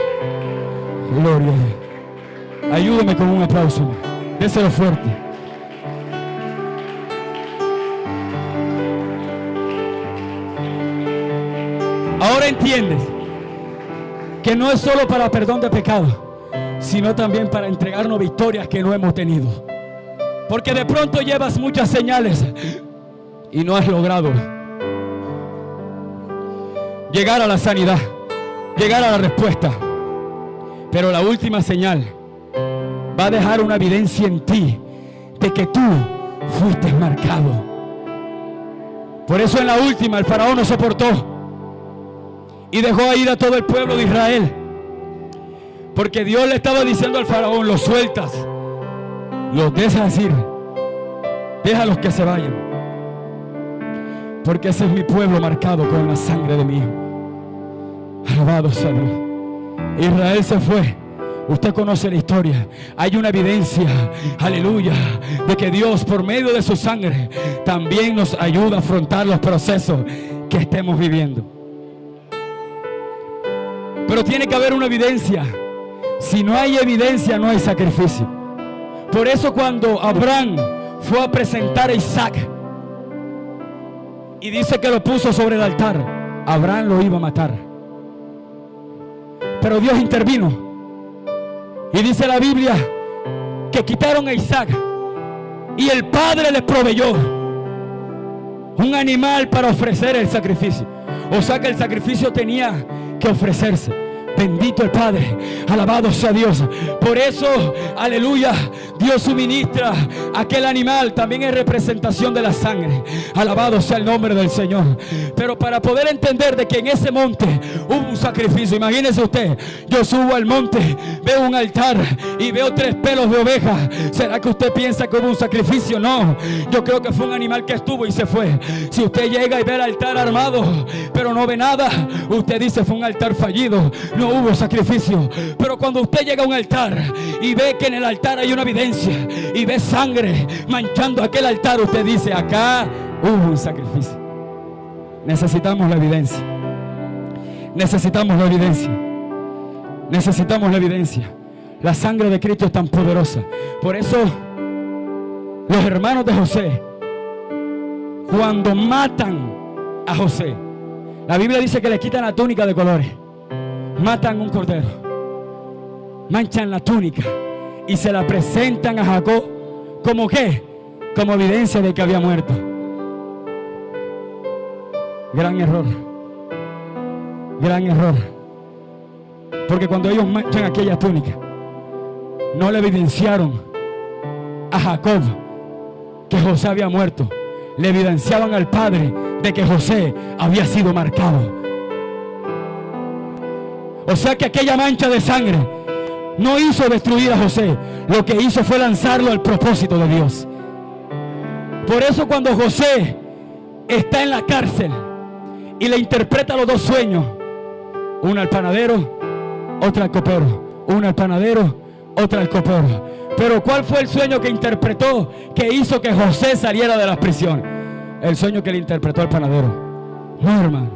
Gloria a Dios. Ayúdame con un aplauso. Déselo fuerte. Ahora entiendes que no es solo para perdón de pecado, sino también para entregarnos victorias que no hemos tenido. Porque de pronto llevas muchas señales y no has logrado llegar a la sanidad, llegar a la respuesta. Pero la última señal va a dejar una evidencia en ti de que tú fuiste marcado. Por eso en la última el faraón no soportó y dejó ir a todo el pueblo de Israel. Porque Dios le estaba diciendo al faraón: los sueltas, los dejas ir, déjalos que se vayan, porque ese es mi pueblo marcado con la sangre de mi hijo. Alabado sea Dios. Israel se fue. Usted conoce la historia. Hay una evidencia, aleluya, de que Dios por medio de su sangre también nos ayuda a afrontar los procesos que estemos viviendo. Pero tiene que haber una evidencia. Si no hay evidencia, no hay sacrificio. Por eso cuando Abraham fue a presentar a Isaac y dice que lo puso sobre el altar, Abraham lo iba a matar, pero Dios intervino y dice la Biblia que quitaron a Isaac y el padre le proveyó un animal para ofrecer el sacrificio. O sea que el sacrificio tenía que ofrecerse. Bendito el Padre, alabado sea Dios. Por eso, aleluya, Dios suministra aquel animal. También es representación de la sangre. Alabado sea el nombre del Señor. Pero para poder entender de que en ese monte hubo un sacrificio, imagínese usted, yo subo al monte, veo un altar y veo 3 pelos de oveja. ¿Será que usted piensa que hubo un sacrificio? No, yo creo que fue un animal que estuvo y se fue. Si usted llega y ve el altar armado, pero no ve nada, usted dice: fue un altar fallido, no hubo sacrificio. Pero cuando usted llega a un altar y ve que en el altar hay una evidencia y ve sangre manchando aquel altar, usted dice: acá hubo un sacrificio. Necesitamos la evidencia. Necesitamos la evidencia. Necesitamos la evidencia. La sangre de Cristo es tan poderosa. Por eso los hermanos de José, cuando matan a José, la Biblia dice que le quitan la túnica de colores, matan un cordero, manchan la túnica y se la presentan a Jacob como ¿qué? Como evidencia de que había muerto. Gran error. Gran error. Porque cuando ellos manchan aquella túnica, no le evidenciaron a Jacob que José había muerto. Le evidenciaban al padre de que José había sido marcado. O sea que aquella mancha de sangre no hizo destruir a José. Lo que hizo fue lanzarlo al propósito de Dios. Por eso cuando José está en la cárcel y le interpreta los dos sueños, una al panadero, otra al copero, una al panadero, otra al copero. Pero ¿cuál fue el sueño que interpretó que hizo que José saliera de las prisiones? El sueño que le interpretó al panadero. No, hermano,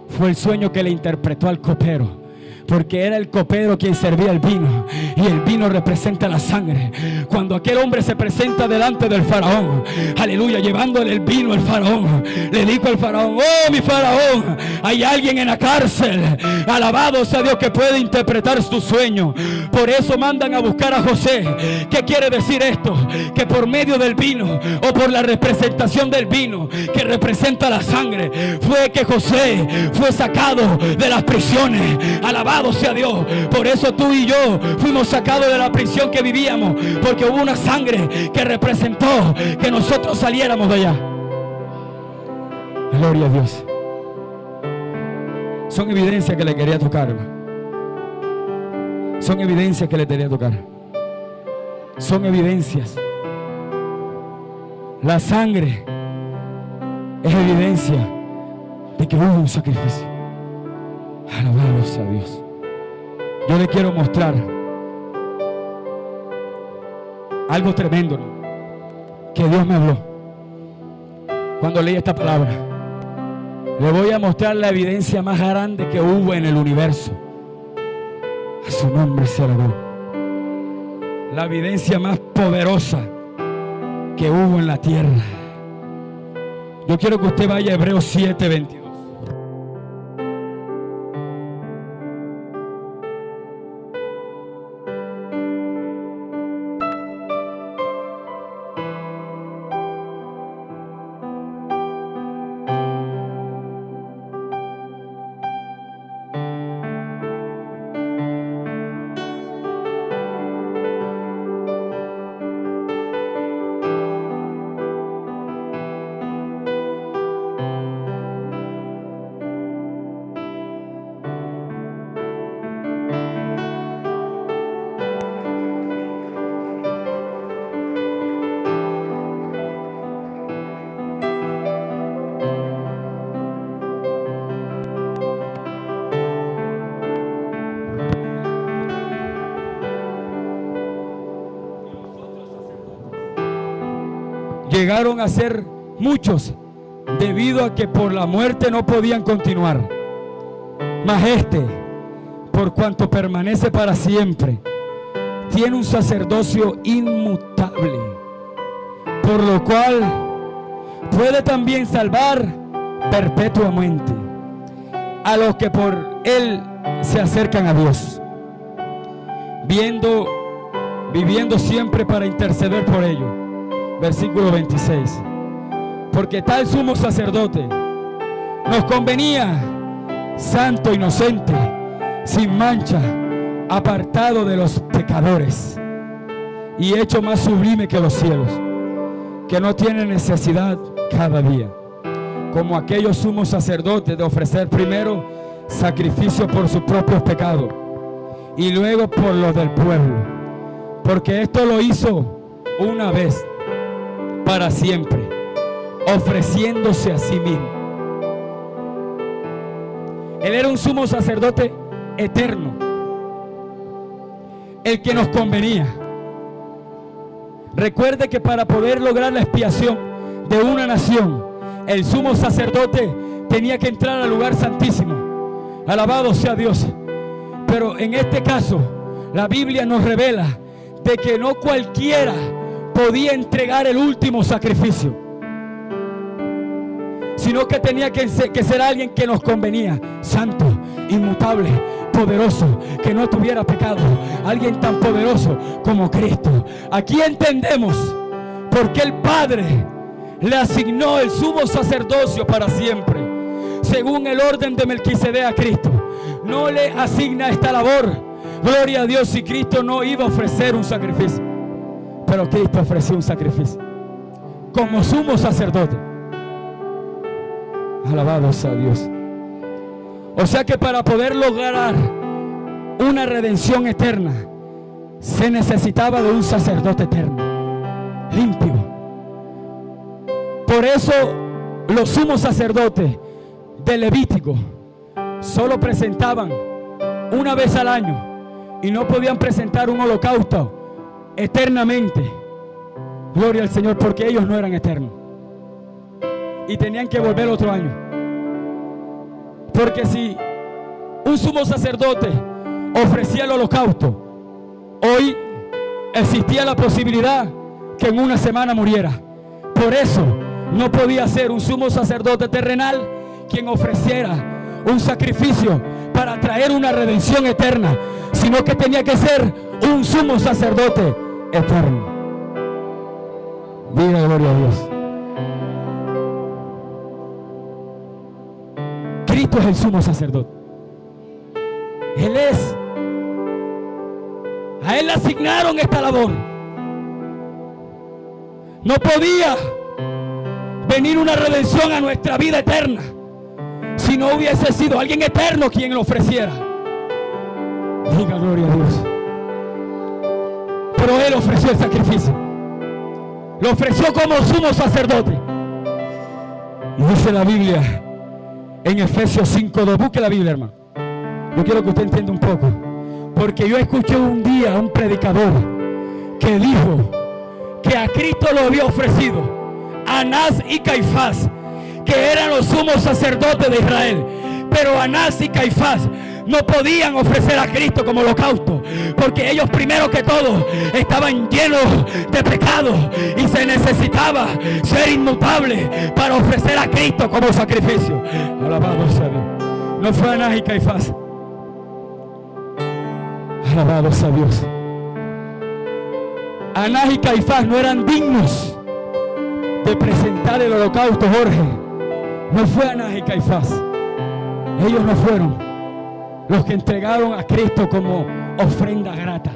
fue el sueño que le interpretó al copero. Porque era el copero quien servía el vino, y el vino representa la sangre. Cuando aquel hombre se presenta delante del faraón, aleluya, llevándole el vino al faraón, le dijo al faraón: oh, mi faraón, hay alguien en la cárcel, alabado sea Dios, que puede interpretar tu sueño. Por eso mandan a buscar a José. ¿Qué quiere decir esto? Que por medio del vino, o por la representación del vino que representa la sangre, fue que José fue sacado de las prisiones. Alabado sea Dios. Por eso tú y yo fuimos sacados de la prisión que vivíamos, porque hubo una sangre que representó que nosotros saliéramos de allá. Gloria a Dios. Son evidencias que le quería tocar, hermano. Son evidencias que le quería tocar. Son evidencias. La sangre es evidencia de que hubo un sacrificio. Alabado sea Dios. Yo le quiero mostrar algo tremendo, ¿no?, que Dios me habló cuando leí esta palabra. Le voy a mostrar la evidencia más grande que hubo en el universo. A su nombre se alabó. La evidencia más poderosa que hubo en la tierra. Yo quiero que usted vaya a Hebreos 7:22. Llegaron a ser muchos, debido a que por la muerte no podían continuar. Mas este, por cuanto permanece para siempre, tiene un sacerdocio inmutable, por lo cual puede también salvar perpetuamente a los que por él se acercan a Dios, viviendo siempre para interceder por ellos. Versículo 26. Porque tal sumo sacerdote nos convenía, santo, inocente, sin mancha, apartado de los pecadores, y hecho más sublime que los cielos, que no tiene necesidad cada día, como aquellos sumos sacerdotes, de ofrecer primero sacrificio por sus propios pecados y luego por los del pueblo, porque esto lo hizo una vez para siempre, ofreciéndose a sí mismo. Él era un sumo sacerdote eterno, el que nos convenía. Recuerde que para poder lograr la expiación de una nación, el sumo sacerdote tenía que entrar al lugar santísimo. Alabado sea Dios. Pero en este caso, La Biblia nos revela de que no cualquiera podía entregar el último sacrificio, sino que tenía que ser alguien que nos convenía, santo, inmutable, poderoso, que no tuviera pecado, alguien tan poderoso como Cristo. Aquí entendemos por qué el Padre le asignó el sumo sacerdocio para siempre, según el orden de Melquisedec a Cristo. No le asigna esta labor, gloria a Dios, si Cristo no iba a ofrecer un sacrificio, pero Cristo ofreció un sacrificio como sumo sacerdote. Alabado sea Dios. O sea que para poder lograr una redención eterna se necesitaba de un sacerdote eterno, limpio. Por eso los sumos sacerdotes de Levítico solo presentaban una vez al año y no podían presentar un holocausto eternamente. Gloria al Señor, porque ellos no eran eternos y tenían que volver otro año. Porque si un sumo sacerdote ofrecía el holocausto, hoy existía la posibilidad que en una semana muriera. Por eso no podía ser un sumo sacerdote terrenal quien ofreciera un sacrificio para traer una redención eterna, sino que tenía que ser un sumo sacerdote eterno. Diga gloria a Dios. Cristo es el sumo sacerdote. Él es. A Él le asignaron esta labor. No podía venir una redención a nuestra vida eterna si no hubiese sido alguien eterno quien lo ofreciera. Diga gloria a Dios. Pero Él ofreció el sacrificio. Lo ofreció como sumo sacerdote. Y dice la Biblia en Efesios 5:2. Busque la Biblia, hermano. Yo quiero que usted entienda un poco, porque yo escuché un día a un predicador que dijo que a Cristo lo había ofrecido Anás y Caifás, que eran los sumos sacerdotes de Israel. Pero Anás y Caifás no podían ofrecer a Cristo como holocausto, porque ellos primero que todo estaban llenos de pecado y se necesitaba ser inmutable para ofrecer a Cristo como sacrificio. Alabado sea Dios. No fue Anás y Caifás. Alabado sea Dios. Anás y Caifás no eran dignos de presentar el holocausto, Jorge. No fue Anás y Caifás. Ellos no fueron los que entregaron a Cristo como ofrenda grata.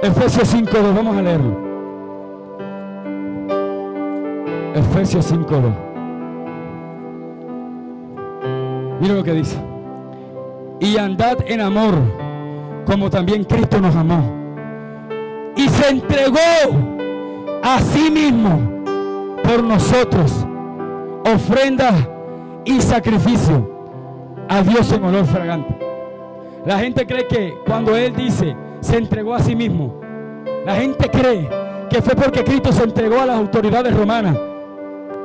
Efesios 5:2, vamos a leerlo. Efesios 5:2. Mira lo que dice. Y andad en amor, como también Cristo nos amó, y se entregó a sí mismo por nosotros, ofrenda y sacrificio a Dios en olor fragante. La gente cree que cuando Él dice se entregó a sí mismo, la gente cree que fue porque Cristo se entregó a las autoridades romanas.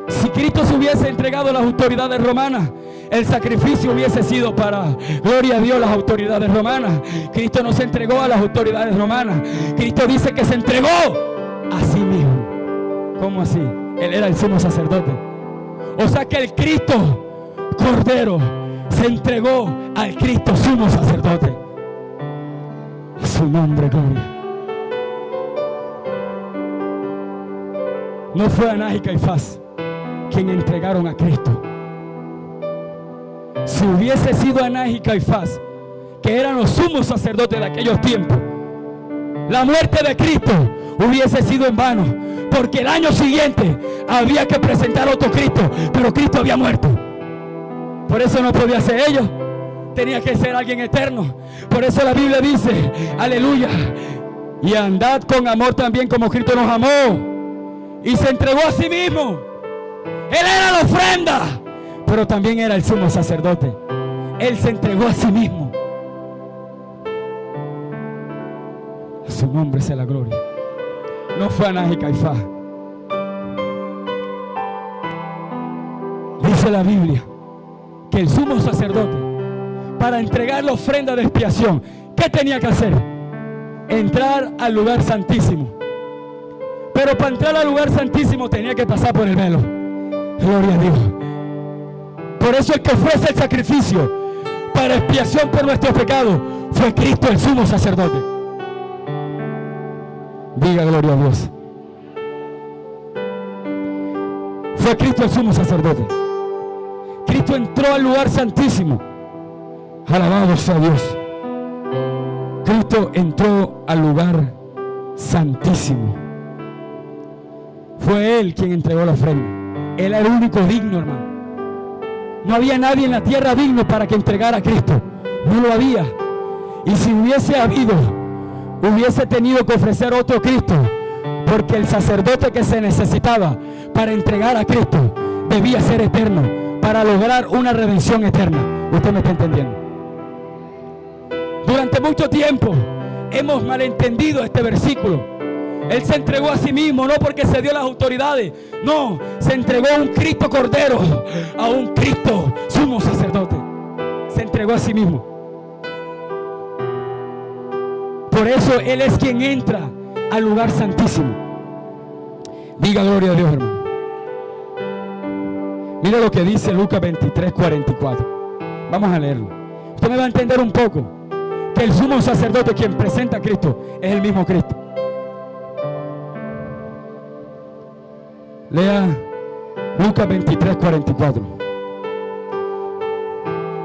Si Cristo se hubiese entregado a las autoridades romanas, el sacrificio hubiese sido para, gloria a Dios, las autoridades romanas. Cristo no se entregó a las autoridades romanas. Cristo dice que se entregó a sí mismo. ¿Cómo así? Él era el sumo sacerdote. O sea que el Cristo Cordero se entregó al Cristo sumo sacerdote. Su nombre, gloria. No fue Anás y Caifás quien entregaron a Cristo. Si hubiese sido Anás y Caifás, que eran los sumos sacerdotes de aquellos tiempos, la muerte de Cristo hubiese sido en vano, porque el año siguiente había que presentar otro Cristo, pero Cristo había muerto. Por eso no podía ser ellos, tenía que ser alguien eterno. Por eso la Biblia dice, aleluya, y andad con amor también como Cristo nos amó y se entregó a sí mismo. Él era la ofrenda, pero también era el sumo sacerdote. Él se entregó a sí mismo. A su nombre sea la gloria. No fue Anás y Caifás. Dice la Biblia que el sumo sacerdote, para entregar la ofrenda de expiación, ¿qué tenía que hacer? Entrar al lugar santísimo. Pero para entrar al lugar santísimo tenía que pasar por el velo. Gloria a Dios. Por eso el que ofrece el sacrificio para expiación por nuestros pecados fue Cristo, el sumo sacerdote. Diga gloria a Dios. Fue Cristo el sumo sacerdote. Cristo entró al lugar santísimo. Alabado sea Dios. Cristo entró al lugar santísimo. Fue Él quien entregó la ofrenda. Él era el único digno, hermano. No había nadie en la tierra digno para que entregara a Cristo. No lo había. Y si hubiese habido, hubiese tenido que ofrecer otro Cristo, porque el sacerdote que se necesitaba para entregar a Cristo debía ser eterno, para lograr una redención eterna. Usted me está entendiendo. Durante mucho tiempo hemos malentendido este versículo. Él se entregó a sí mismo, no porque se dio las autoridades, no, se entregó a un Cristo Cordero, a un Cristo sumo sacerdote. Se entregó a sí mismo. Por eso Él es quien entra al lugar santísimo. Diga gloria a Dios, hermano. Mira lo que dice Lucas 23:44. Vamos a leerlo. Usted me va a entender un poco que el sumo sacerdote quien presenta a Cristo es el mismo Cristo. Lea Lucas 23:44.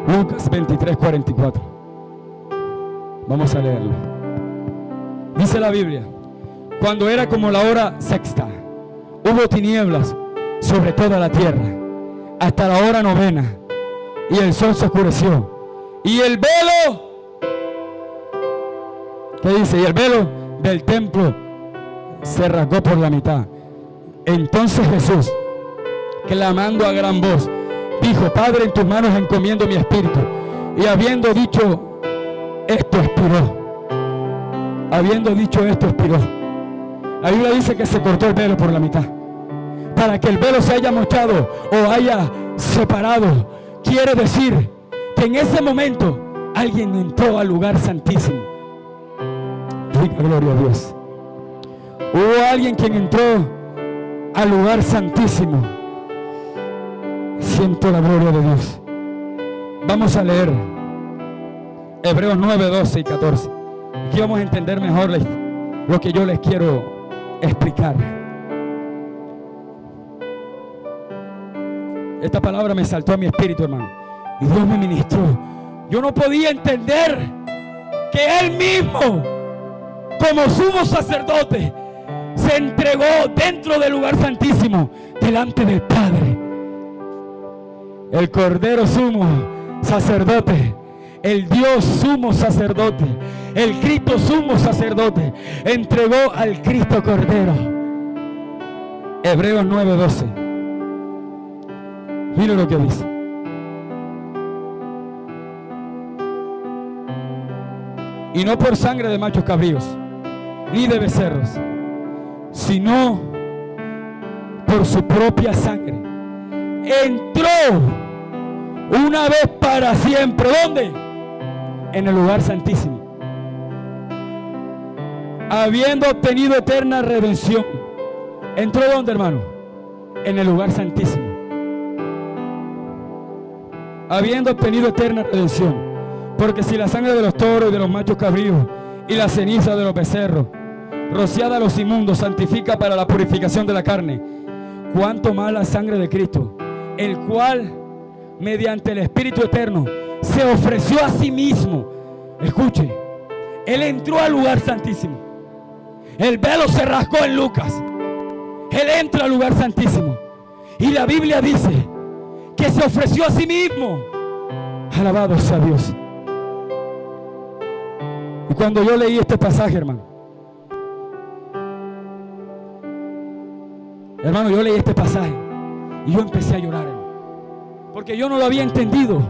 Lucas 23:44. Vamos a leerlo. Dice la Biblia: cuando era como la hora sexta, hubo tinieblas sobre toda la tierra, hasta la hora novena, y el sol se oscureció, y el velo, ¿qué dice? Y el velo del templo se rasgó por la mitad. Entonces Jesús, clamando a gran voz, dijo: Padre, en tus manos encomiendo mi espíritu. Y habiendo dicho esto, expiró. Habiendo dicho esto, expiró. La Biblia dice que se cortó el velo por la mitad. Para que el velo se haya mochado o haya separado, quiere decir que en ese momento alguien entró al lugar santísimo. Diga gloria a Dios. Hubo alguien quien entró al lugar santísimo. Siento la gloria de Dios. Vamos a leer Hebreos 9, 12 y 14. Aquí vamos a entender mejor lo que yo les quiero explicar. Esta palabra me saltó a mi espíritu, hermano, y Dios me ministró. Yo no podía entender que Él mismo, como sumo sacerdote, se entregó dentro del lugar santísimo, delante del Padre. El Cordero sumo sacerdote, el Dios sumo sacerdote, el Cristo sumo sacerdote, entregó al Cristo Cordero. Hebreos 9:12. Mira lo que dice. Y no por sangre de machos cabríos, ni de becerros, sino por su propia sangre. Entró una vez para siempre. ¿Dónde? En el lugar santísimo, habiendo obtenido eterna redención. ¿Entró dónde, hermano? En el lugar santísimo, habiendo obtenido eterna redención. Porque si la sangre de los toros y de los machos cabríos y la ceniza de los becerros rociada a los inmundos santifica para la purificación de la carne, cuánto más la sangre de Cristo, el cual mediante el Espíritu eterno se ofreció a sí mismo. Escuche, Él entró al lugar santísimo. El velo se rasgó en Lucas. Él entra al lugar santísimo, y la Biblia dice que se ofreció a sí mismo. Alabado sea Dios. Y cuando yo leí este pasaje, hermano, yo leí este pasaje y yo empecé a llorar, hermano, porque yo no lo había entendido.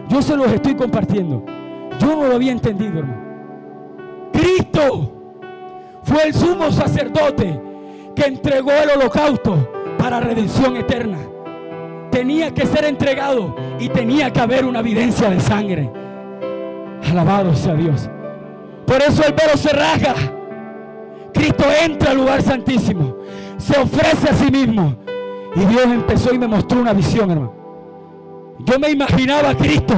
Yo se los estoy compartiendo. Yo no lo había entendido, hermano. Cristo fue el sumo sacerdote que entregó el holocausto para redención eterna. Tenía que ser entregado y tenía que haber una evidencia de sangre. Alabado sea Dios. Por eso el velo se rasga. Cristo entra al lugar santísimo, se ofrece a sí mismo. Y Dios empezó y me mostró una visión, hermano. Yo me imaginaba a Cristo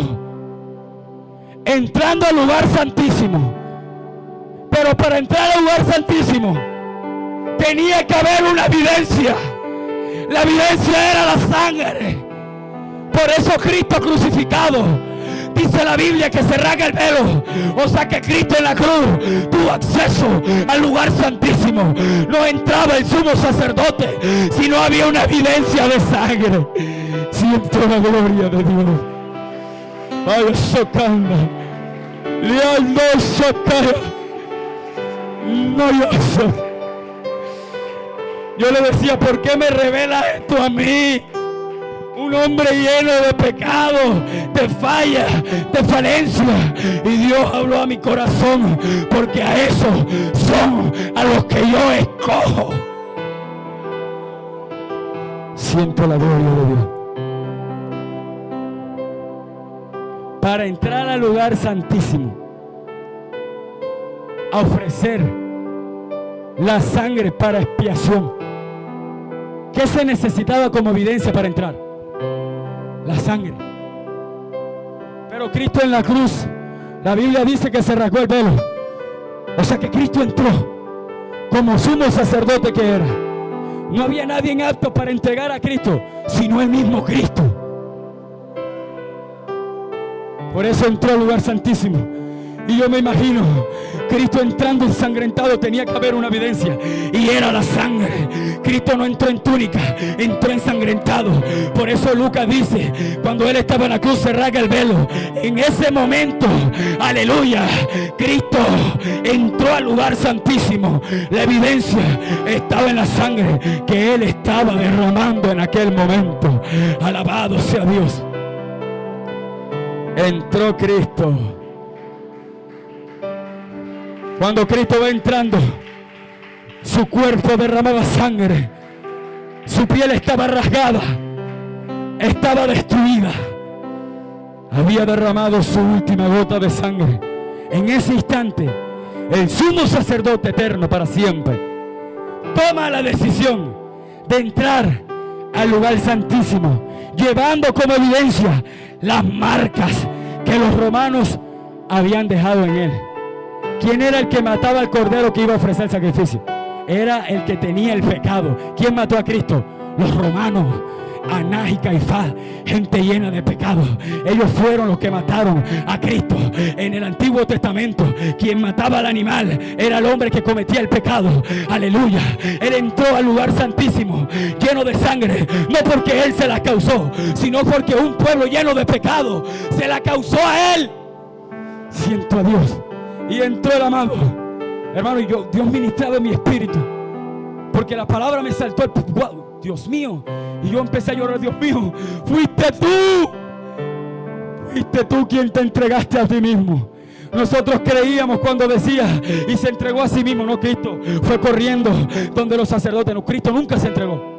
entrando al lugar santísimo. Pero para entrar al lugar santísimo tenía que haber una evidencia. La evidencia era la sangre. Por eso Cristo crucificado, dice la Biblia que se rasga el velo. O sea que Cristo en la cruz tuvo acceso al lugar santísimo. No entraba el sumo sacerdote si no había una evidencia de sangre. Siento la gloria de Dios. Ay, socanda. Lealdo socanda. No, yo le decía, ¿por qué me revela esto a mí? Un hombre lleno de pecado, de falla, de falencia. Y Dios habló a mi corazón, porque a esos son a los que yo escojo. Siento la gloria de Dios. Para entrar al lugar santísimo, a ofrecer la sangre para expiación. ¿Qué se necesitaba como evidencia para entrar? La sangre. Pero Cristo en la cruz, la Biblia dice que se rasgó el velo. O sea que Cristo entró como sumo sacerdote que era. No había nadie apto para entregar a Cristo, sino el mismo Cristo. Por eso entró al lugar santísimo. Y yo me imagino Cristo entrando ensangrentado. Tenía que haber una evidencia, y era la sangre. Cristo no entró en túnica, entró ensangrentado. Por eso Lucas dice, cuando Él estaba en la cruz se rasga el velo. En ese momento, aleluya, Cristo entró al lugar santísimo. La evidencia estaba en la sangre que Él estaba derramando en aquel momento. Alabado sea Dios. Entró Cristo. Cuando Cristo va entrando, su cuerpo derramaba sangre, su piel estaba rasgada, estaba destruida, había derramado su última gota de sangre. En ese instante, el sumo sacerdote eterno para siempre toma la decisión de entrar al lugar santísimo, llevando como evidencia las marcas que los romanos habían dejado en él. ¿Quién era el que mataba al cordero que iba a ofrecer el sacrificio? Era el que tenía el pecado. ¿Quién mató a Cristo? Los romanos. Anás y Caifás, gente llena de pecado. Ellos fueron los que mataron a Cristo. En el Antiguo Testamento, quien mataba al animal era el hombre que cometía el pecado. Aleluya. Él entró al lugar santísimo lleno de sangre, no porque él se la causó, sino porque un pueblo lleno de pecado se la causó a él. Siento a Dios. Y entró el amado. Hermano, Dios ministraba en mi espíritu, porque la palabra me saltó. Wow, Dios mío. Y yo empecé a llorar. Dios mío, fuiste tú quien te entregaste a ti mismo. Nosotros creíamos cuando decía y se entregó a sí mismo. No, Cristo fue corriendo donde los sacerdotes. No, Cristo nunca se entregó.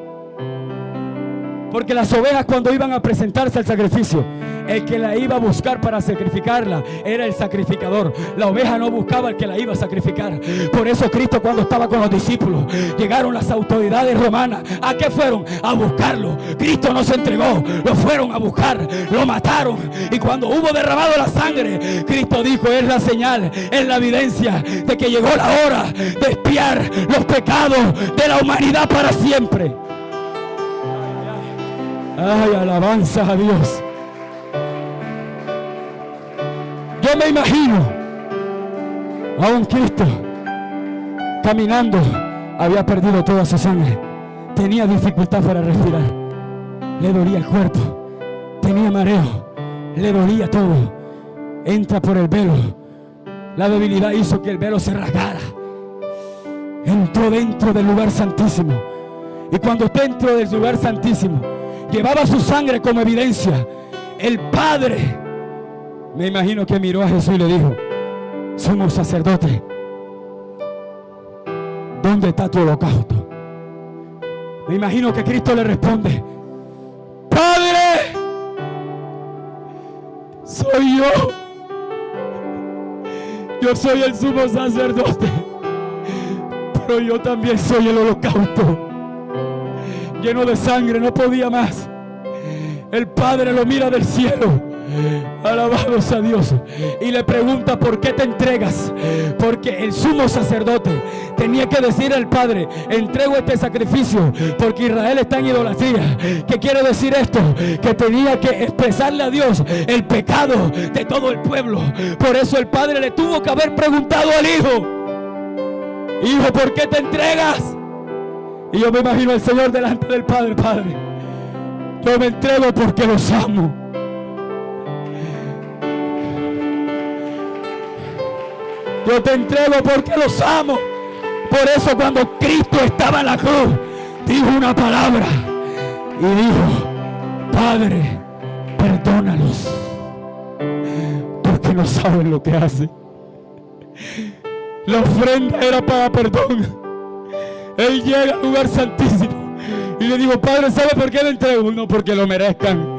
Porque las ovejas, cuando iban a presentarse al sacrificio, el que la iba a buscar para sacrificarla era el sacrificador. La oveja no buscaba al que la iba a sacrificar. Por eso Cristo, cuando estaba con los discípulos, llegaron las autoridades romanas. ¿A qué fueron? A buscarlo. Cristo no se entregó, lo fueron a buscar, lo mataron. Y cuando hubo derramado la sangre, Cristo dijo: es la señal, es la evidencia de que llegó la hora de expiar los pecados de la humanidad para siempre. Ay, alabanza a Dios. Yo me imagino a un Cristo caminando. Había perdido toda su sangre, tenía dificultad para respirar, le dolía el cuerpo, tenía mareo, le dolía todo. Entra por el velo. La debilidad hizo que el velo se rasgara. Entró dentro del lugar santísimo. Y cuando está dentro del lugar santísimo, llevaba su sangre como evidencia. El Padre, me imagino que miró a Jesús y le dijo: sumo sacerdote, ¿dónde está tu holocausto? Me imagino que Cristo le responde: Padre, soy yo. Yo yo soy el sumo sacerdote, pero yo también soy el holocausto. Lleno de sangre, no podía más. El Padre lo mira del cielo, alabados a Dios, y le pregunta: ¿por qué te entregas? Porque el sumo sacerdote tenía que decir al Padre: entrego este sacrificio porque Israel está en idolatría. ¿Qué quiere decir esto? Que tenía que expresarle a Dios el pecado de todo el pueblo. Por eso el Padre le tuvo que haber preguntado al Hijo: Hijo, ¿por qué te entregas? Y yo me imagino al Señor delante del Padre: Padre, yo me entrego porque los amo. Yo te entrego porque los amo. Por eso cuando Cristo estaba en la cruz, dijo una palabra y dijo: Padre, perdónalos, porque no saben lo que hacen. La ofrenda era para perdón. Él llega al lugar santísimo y le digo: Padre, ¿sabe por qué me entrego? No porque lo merezcan,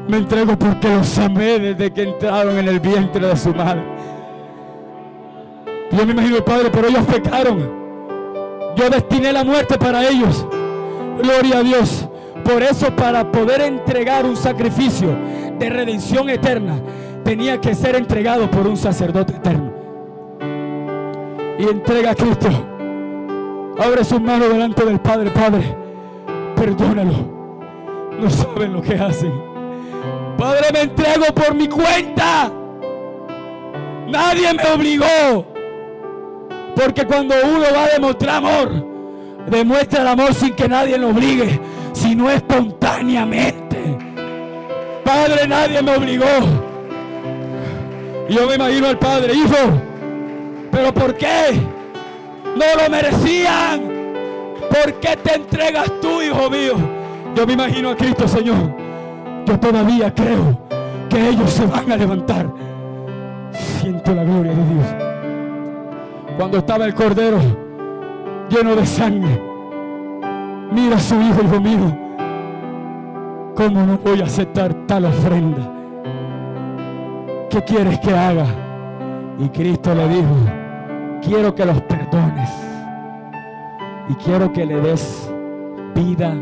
me entrego porque los amé desde que entraron en el vientre de su madre. Yo me imagino: Padre, pero ellos pecaron, yo destiné la muerte para ellos. Gloria a Dios. Por eso, para poder entregar un sacrificio de redención eterna, tenía que ser entregado por un sacerdote eterno. Y entrega a Cristo. Abre sus manos delante del Padre. Padre, perdónalo, no saben lo que hacen. Padre, me entrego por mi cuenta. Nadie me obligó. Porque cuando uno va a demostrar amor, demuestra el amor sin que nadie lo obligue, sino espontáneamente. Padre, nadie me obligó. Y yo me imagino al Padre: Hijo, ¿pero por qué? No lo merecían. ¿Por qué te entregas tú, hijo mío? Yo me imagino a Cristo: Señor, yo todavía creo que ellos se van a levantar. Siento la gloria de Dios. Cuando estaba el cordero lleno de sangre, mira a su hijo mío. ¿Cómo no voy a aceptar tal ofrenda? ¿Qué quieres que haga? Y Cristo le dijo: quiero que los perdones y quiero que le des vida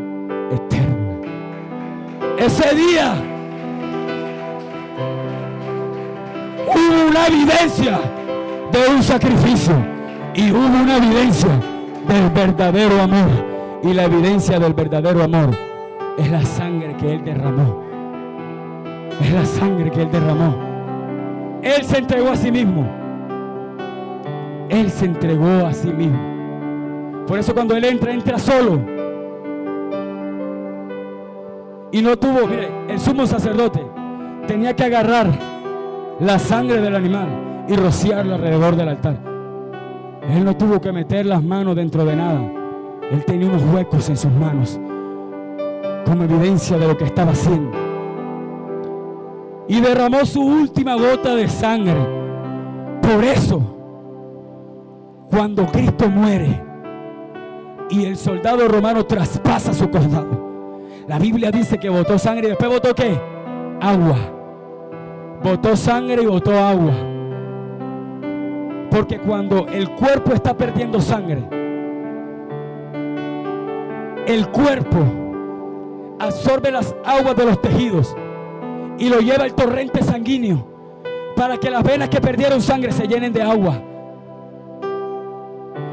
eterna. Ese día hubo una evidencia de un sacrificio y hubo una evidencia del verdadero amor. Y la evidencia del verdadero amor es la sangre que Él derramó. Es la sangre que Él derramó. Él se entregó a sí mismo. Él se entregó a sí mismo. Por eso cuando Él entra solo. Y no tuvo, mire, el sumo sacerdote tenía que agarrar la sangre del animal y rociarla alrededor del altar. Él no tuvo que meter las manos dentro de nada. Él tenía unos huecos en sus manos como evidencia de lo que estaba haciendo. Y derramó su última gota de sangre. Por eso, cuando Cristo muere y el soldado romano traspasa su costado, la Biblia dice que botó sangre y después botó ¿qué? Agua. Botó sangre y botó agua. Porque cuando el cuerpo está perdiendo sangre, el cuerpo absorbe las aguas de los tejidos y lo lleva al torrente sanguíneo para que las venas que perdieron sangre se llenen de agua.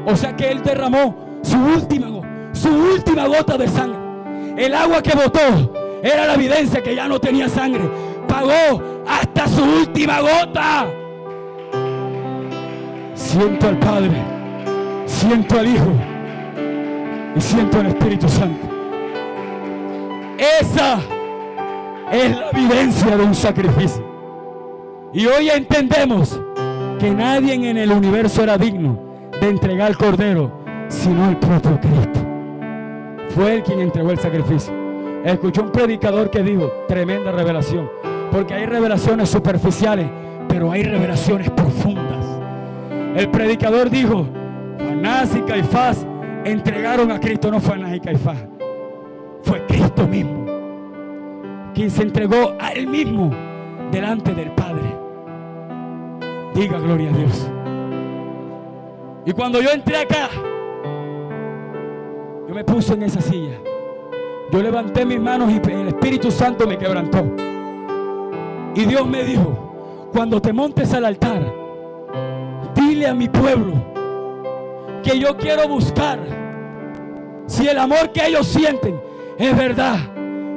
O sea que Él derramó su última gota de sangre. El agua que botó era la evidencia que ya no tenía sangre. Pagó hasta su última gota. Siento al Padre, siento al Hijo y siento al Espíritu Santo. Esa es la evidencia de un sacrificio. Y hoy entendemos que nadie en el universo era digno de entregar al Cordero, sino el propio Cristo. Fue Él quien entregó el sacrificio. Escuché un predicador que dijo, tremenda revelación, porque hay revelaciones superficiales, pero hay revelaciones profundas. El predicador dijo, Anás y Caifás entregaron a Cristo. No fue Anás y Caifás, fue Cristo mismo quien se entregó a Él mismo delante del Padre. Diga gloria a Dios. Y cuando yo entré acá, yo me puse en esa silla. Yo levanté mis manos y el Espíritu Santo me quebrantó. Y Dios me dijo: cuando te montes al altar, dile a mi pueblo que yo quiero buscar si el amor que ellos sienten es verdad.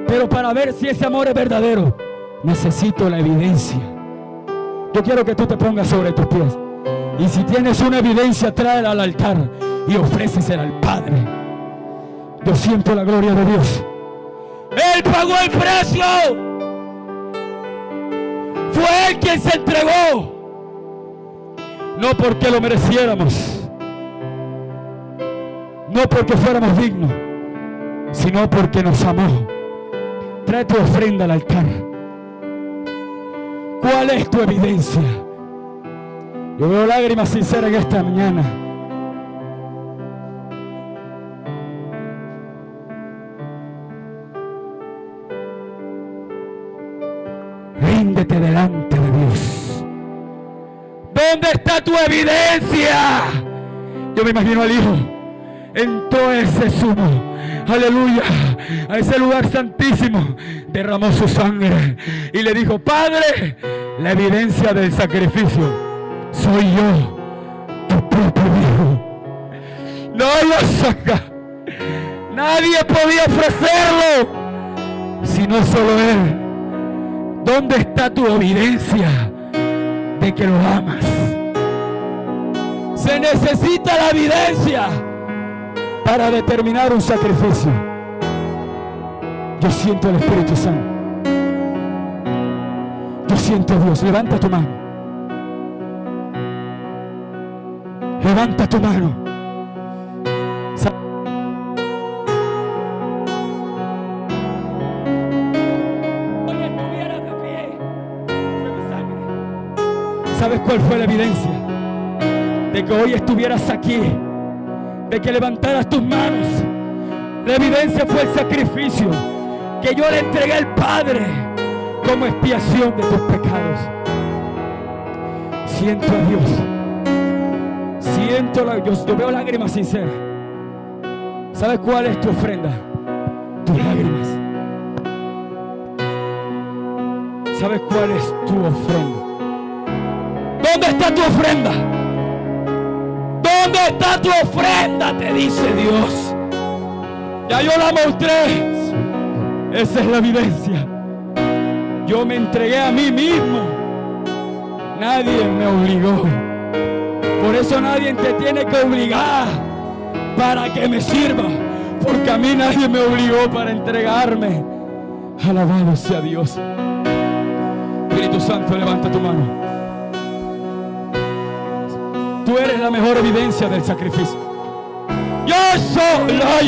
Pero para ver si ese amor es verdadero, necesito la evidencia. Yo quiero que tú te pongas sobre tus pies. Y si tienes una evidencia, tráela al altar y ofrécesela al Padre. Yo siento la gloria de Dios. Él pagó el precio. Fue Él quien se entregó. No porque lo mereciéramos, no porque fuéramos dignos, sino porque nos amó. Trae tu ofrenda al altar. ¿Cuál es tu evidencia? Yo veo lágrimas sinceras en esta mañana. Ríndete delante de Dios. ¿Dónde está tu evidencia? Yo me imagino al Hijo. Entró ese sumo, aleluya, a ese lugar santísimo, derramó su sangre y le dijo: Padre, la evidencia del sacrificio soy yo, tu propio Hijo. No lo saca. Nadie podía ofrecerlo, sino solo Él. ¿Dónde está tu evidencia de que lo amas? Se necesita la evidencia para determinar un sacrificio. Yo siento el Espíritu Santo. Yo siento a Dios. Levanta tu mano. Levanta tu mano. Hoy estuvieras de pie. Fue mi sangre. ¿Sabes cuál fue la evidencia? De que hoy estuvieras aquí, de que levantaras tus manos. La evidencia fue el sacrificio que yo le entregué al Padre como expiación de tus pecados. Siento a Dios. Yo veo lágrimas sinceras. ¿Sabes cuál es tu ofrenda? Tus lágrimas. ¿Sabes cuál es tu ofrenda? ¿Dónde está tu ofrenda? ¿Dónde está tu ofrenda? Te dice Dios. Ya yo la mostré. Esa es la evidencia. Yo me entregué a mí mismo. Nadie me obligó. Por eso nadie te tiene que obligar para que me sirva. Porque a mí nadie me obligó para entregarme. Alabado sea Dios. Espíritu Santo, levanta tu mano. Tú eres la mejor evidencia del sacrificio. Yo soy la.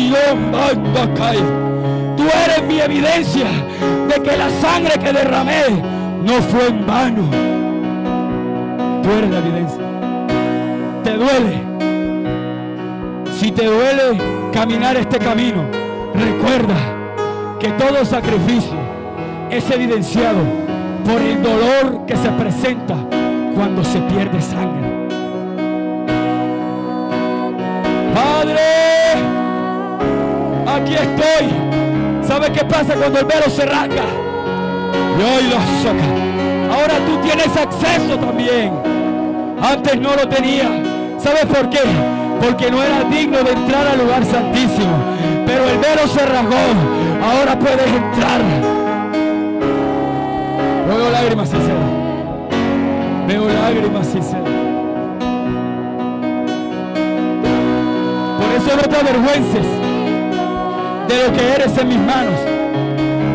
Tú eres mi evidencia de que la sangre que derramé no fue en vano. Tú eres la evidencia. ¿Te duele? Si te duele caminar este camino, recuerda que todo sacrificio es evidenciado por el dolor que se presenta cuando se pierde sangre. Padre, aquí estoy. ¿Sabes qué pasa cuando el velo se rasga? Y hoy lo saca. Ahora tú tienes acceso también. Antes no lo tenía. ¿Sabes por qué? Porque no era digno de entrar al lugar santísimo. Pero el velo se rasgó. Ahora puedes entrar. Veo lágrimas sinceras. Veo lágrimas sinceras. Por eso no te avergüences de lo que eres en mis manos.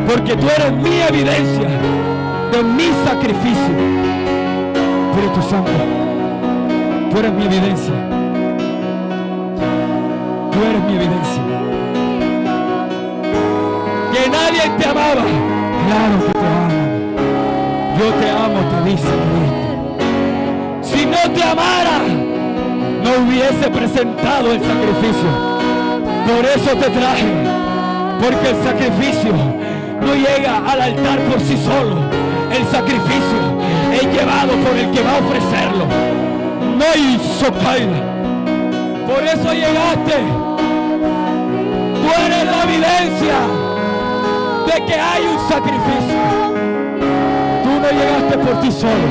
Porque tú eres mi evidencia de mi sacrificio. Espíritu Santo, tú eres mi evidencia. Tú eres mi evidencia. Que nadie te amaba. Claro que te amo. Yo te amo, te dice Cristo. Si no te amara, no hubiese presentado el sacrificio. Por eso te traje. Porque el sacrificio no llega al altar por sí solo. El sacrificio es llevado por el que va a ofrecerlo. No hay socaina. Por eso llegaste. Tú eres la evidencia de que hay un sacrificio. Tú no llegaste por ti solo.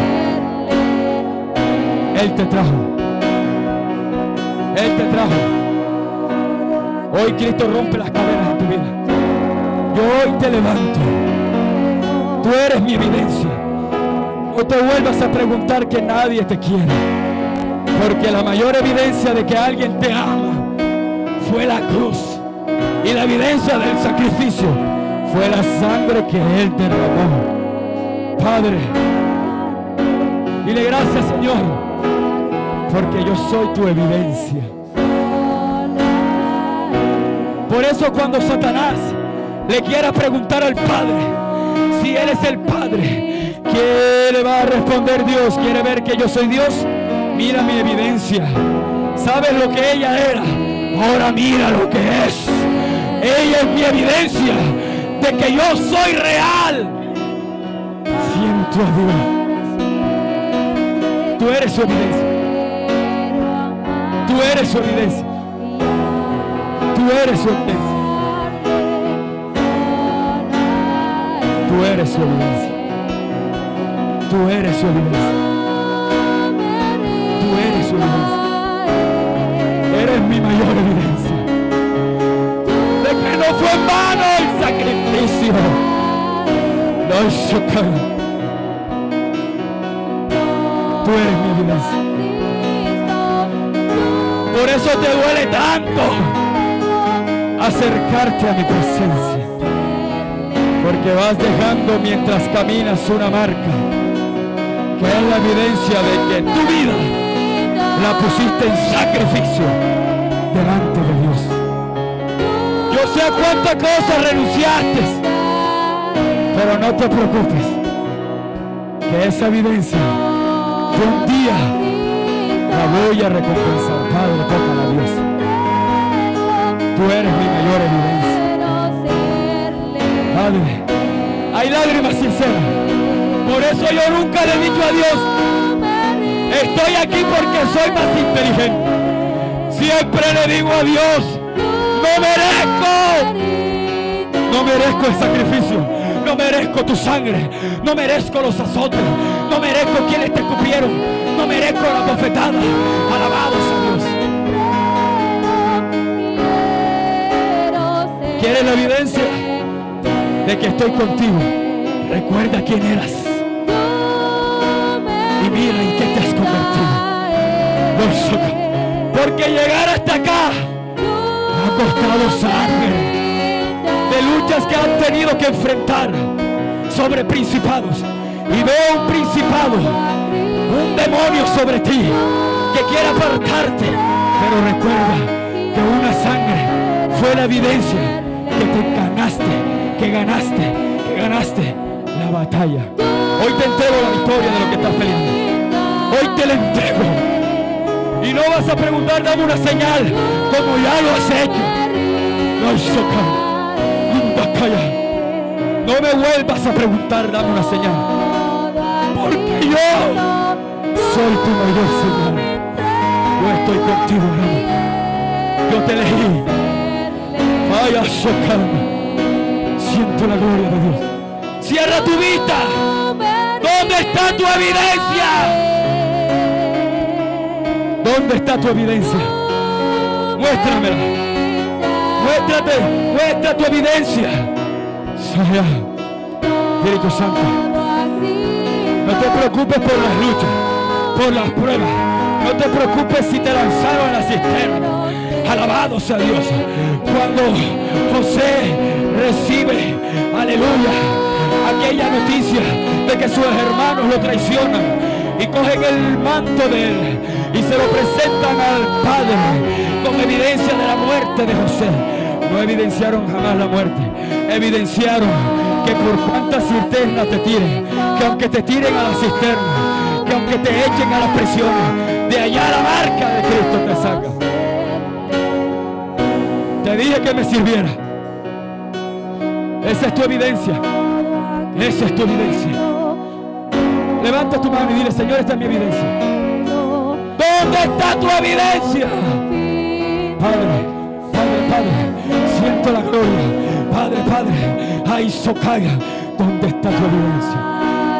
Él te trajo. Él te trajo. Hoy Cristo rompe las cadenas de tu vida. Yo hoy te levanto. Tú eres mi evidencia. No te vuelvas a preguntar que nadie te quiere. Porque la mayor evidencia de que alguien te ama fue la cruz. Y la evidencia del sacrificio fue la sangre que Él derramó. Padre, dile gracias, Señor, porque yo soy tu evidencia. Por eso cuando Satanás le quiera preguntar al Padre si Él es el Padre, ¿qué le va a responder Dios? ¿Quiere ver que yo soy Dios? Mira mi evidencia. ¿Sabes lo que ella era? Ahora mira lo que es. Ella es mi evidencia de que yo soy real. Siento a Dios. Tú eres su evidencia. Tú eres su evidencia. Tú eres su evidencia. Tú eres su evidencia. Tú eres su evidencia. Tú eres su evidencia. Eres mi mayor evidencia de que no fue en vano el sacrificio. No chocan. Tú eres mi evidencia. Por eso te duele tanto acercarte a mi presencia, porque vas dejando mientras caminas una marca que es la evidencia de que tu vida la pusiste en sacrificio delante de Dios. Yo sé a cuántas cosas renunciaste, pero no te preocupes, que esa evidencia de un día la voy a recompensar. Padre, tócala a Dios. Tú eres mi mayor evidencia. Padre, hay lágrimas sinceras. Por eso yo nunca le he dicho a Dios, estoy aquí porque soy más inteligente. Siempre le digo a Dios, no merezco el sacrificio, no merezco tu sangre, no merezco los azotes, no merezco quienes te escupieron, no merezco la bofetada. Alabados a Dios. ¿Quieres la evidencia de que estoy contigo? Recuerda quién eras y mira en qué te has convertido. Porque llegar hasta acá ha costado sangre, de luchas que han tenido que enfrentar sobre principados. Y veo un principado, un demonio sobre ti que quiere apartarte. Pero recuerda que una sangre fue la evidencia que te ganaste la batalla. Hoy te entrego la victoria de lo que estás peleando. Hoy te la entrego. Y no vas a preguntar, dame una señal, como ya lo has hecho. No me vuelvas a preguntar, dame una señal, porque yo soy tu mayor señal. Yo estoy contigo, hermano. Yo te elegí. Vaya, socarme. Siento la gloria de Dios. Cierra tu vista. ¿Dónde está tu evidencia? ¿Dónde está tu evidencia? Muéstramela. Muestra tu evidencia. Espíritu Santo, no te preocupes por las luchas, por las pruebas. No te preocupes si te lanzaron a la cisterna. Alabado sea Dios. Cuando José recibe, aleluya, aquella noticia de que sus hermanos lo traicionan y cogen el manto de él y se lo presentan al Padre como evidencia de la muerte de José, no evidenciaron jamás la muerte, evidenciaron que por cuantas cisternas te tiren, que aunque te tiren a la cisterna, que aunque te echen a las prisiones, de allá la marca de Cristo te saca. Te dije que me sirviera. Esa es tu evidencia. Esa es tu evidencia. Levanta tu mano y dile, Señor, esta es mi evidencia. ¿Dónde está tu evidencia? Padre, siento la gloria. Padre, ay, socaya. ¿Dónde está tu evidencia?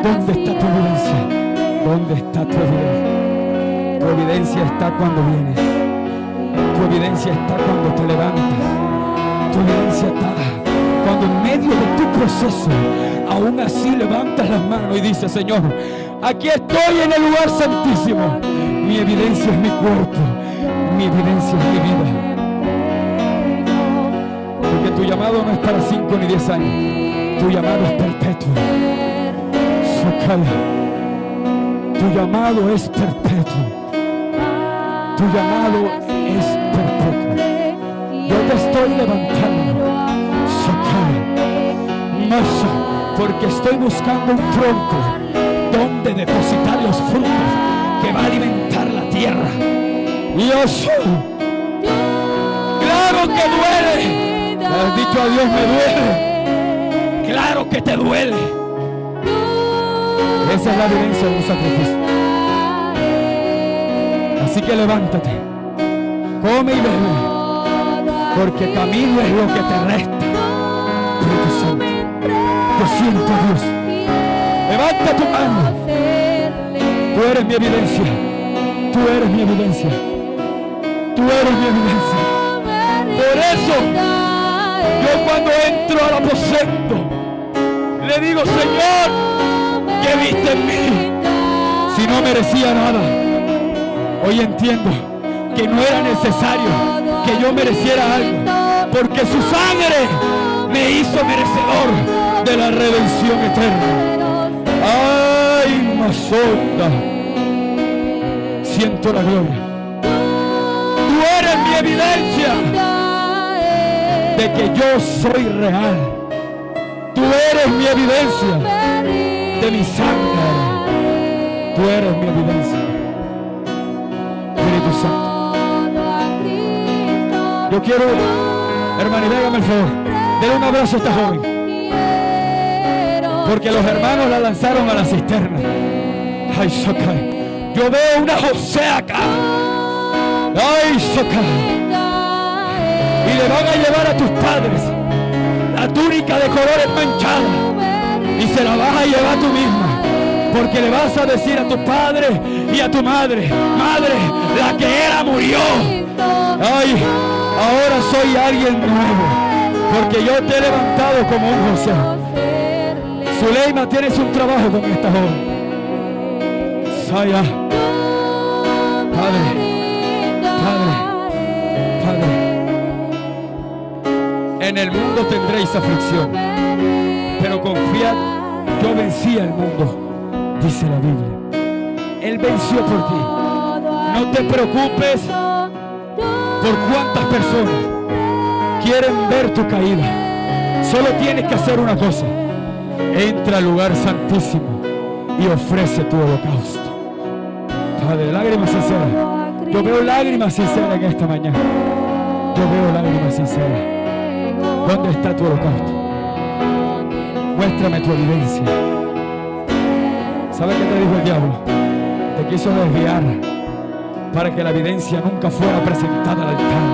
¿Dónde está tu evidencia? ¿Dónde está tu evidencia? Tu evidencia está cuando vienes. Tu evidencia está cuando te levantas. Tu evidencia está cuando en medio de tu proceso, aún así levantas las manos y dices: Señor, aquí estoy en el lugar santísimo. Mi evidencia es mi cuerpo. Mi evidencia es mi vida. Porque tu llamado no es para 5 ni 10 años. Tu llamado es perpetuo. Socala. Tu llamado es perpetuo. Tu llamado es perpetuo. Yo te estoy levantando. Socala. Masa. Porque estoy buscando un tronco donde depositar los frutos que va a alimentar la tierra. Y eso, claro que duele. Le has dicho a Dios: me duele. Claro que te duele. Esa es la evidencia de un sacrificio. Así que levántate, come y bebe, porque camino es lo que te resta. Espíritu Santo, yo siento a Dios. Levanta tu mano. Tú eres mi evidencia. Tú eres mi evidencia. Tú eres mi evidencia. Por eso, yo cuando entro al aposento, le digo: Señor, ¿qué viste en mí? Si no merecía nada. Hoy entiendo que no era necesario que yo mereciera algo, porque su sangre me hizo merecedor de la redención eterna. ¡Ay, Mazota! Siento la gloria. Tú eres mi evidencia de que yo soy real. Tú eres mi evidencia de mi sangre. Tú eres mi evidencia. Espíritu Santo, yo quiero, hermano, y hágame el favor, denle un abrazo a esta joven, porque los hermanos la lanzaron a la cisterna. Ay, Sokai, yo veo una José acá. Ay, Sokai, y le van a llevar a tus padres la túnica de colores manchada y se la vas a llevar tú misma. Porque le vas a decir a tu padre y a tu madre: madre, la que era murió. Ay, ahora soy alguien nuevo, porque yo te he levantado como un José. Zuleima, tienes un trabajo con esta joven. Saya. Padre. En el mundo tendréis aflicción, pero confiad, yo vencí al mundo. Dice la Biblia, Él venció por ti. No te preocupes por cuántas personas quieren ver tu caída. Solo tienes que hacer una cosa: entra al lugar santísimo y ofrece tu holocausto. Padre, lágrimas sinceras. Yo veo lágrimas sinceras en esta mañana. Yo veo lágrimas sinceras. ¿Dónde está tu holocausto? Muéstrame tu evidencia. ¿Sabe qué te dijo el diablo? Te quiso desviar para que la evidencia nunca fuera presentada al altar.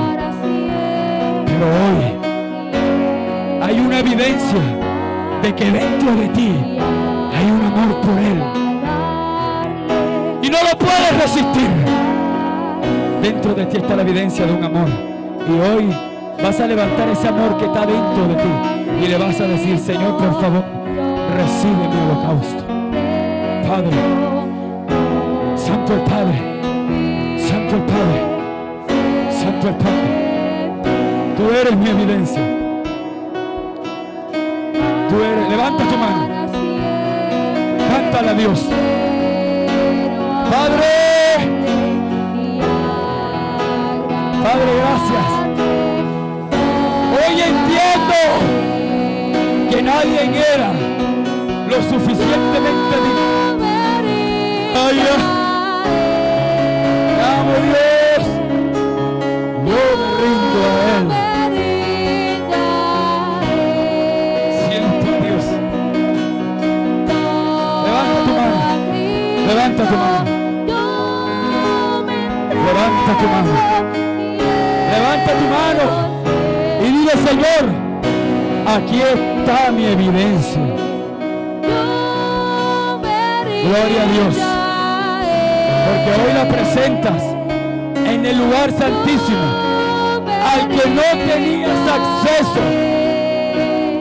Pero hoy hay una evidencia de que dentro de ti hay un amor por Él. Y no lo puedes resistir. Dentro de ti está la evidencia de un amor. Y hoy vas a levantar ese amor que está dentro de ti y le vas a decir: Señor, por favor, recibe mi holocausto. Padre, Santo el Padre, Santo el Padre, Santo el Padre. Tú eres mi evidencia. Tú eres. Levanta tu mano. Cántale a Dios. Padre, Padre, gracias. Hoy entiendo que nadie era lo suficientemente digno. Ay, te amo, Dios. Yo me rindo a Él. Siento a Dios. Levanta tu mano. Levanta tu mano. Levanta tu mano. Levanta Señor, aquí está mi evidencia. Gloria a Dios. Porque hoy la presentas en el lugar santísimo, al que no tenías acceso,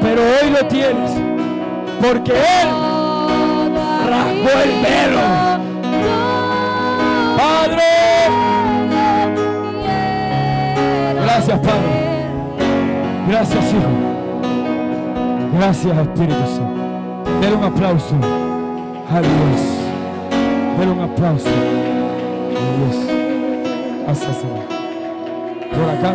pero hoy lo tienes, porque Él rasgó el velo. Padre, gracias, Padre. Gracias, Hijo. Gracias, Espíritu Santo. Denle un aplauso a Dios. Denle un aplauso a Dios. Gracias, Señor. Por acá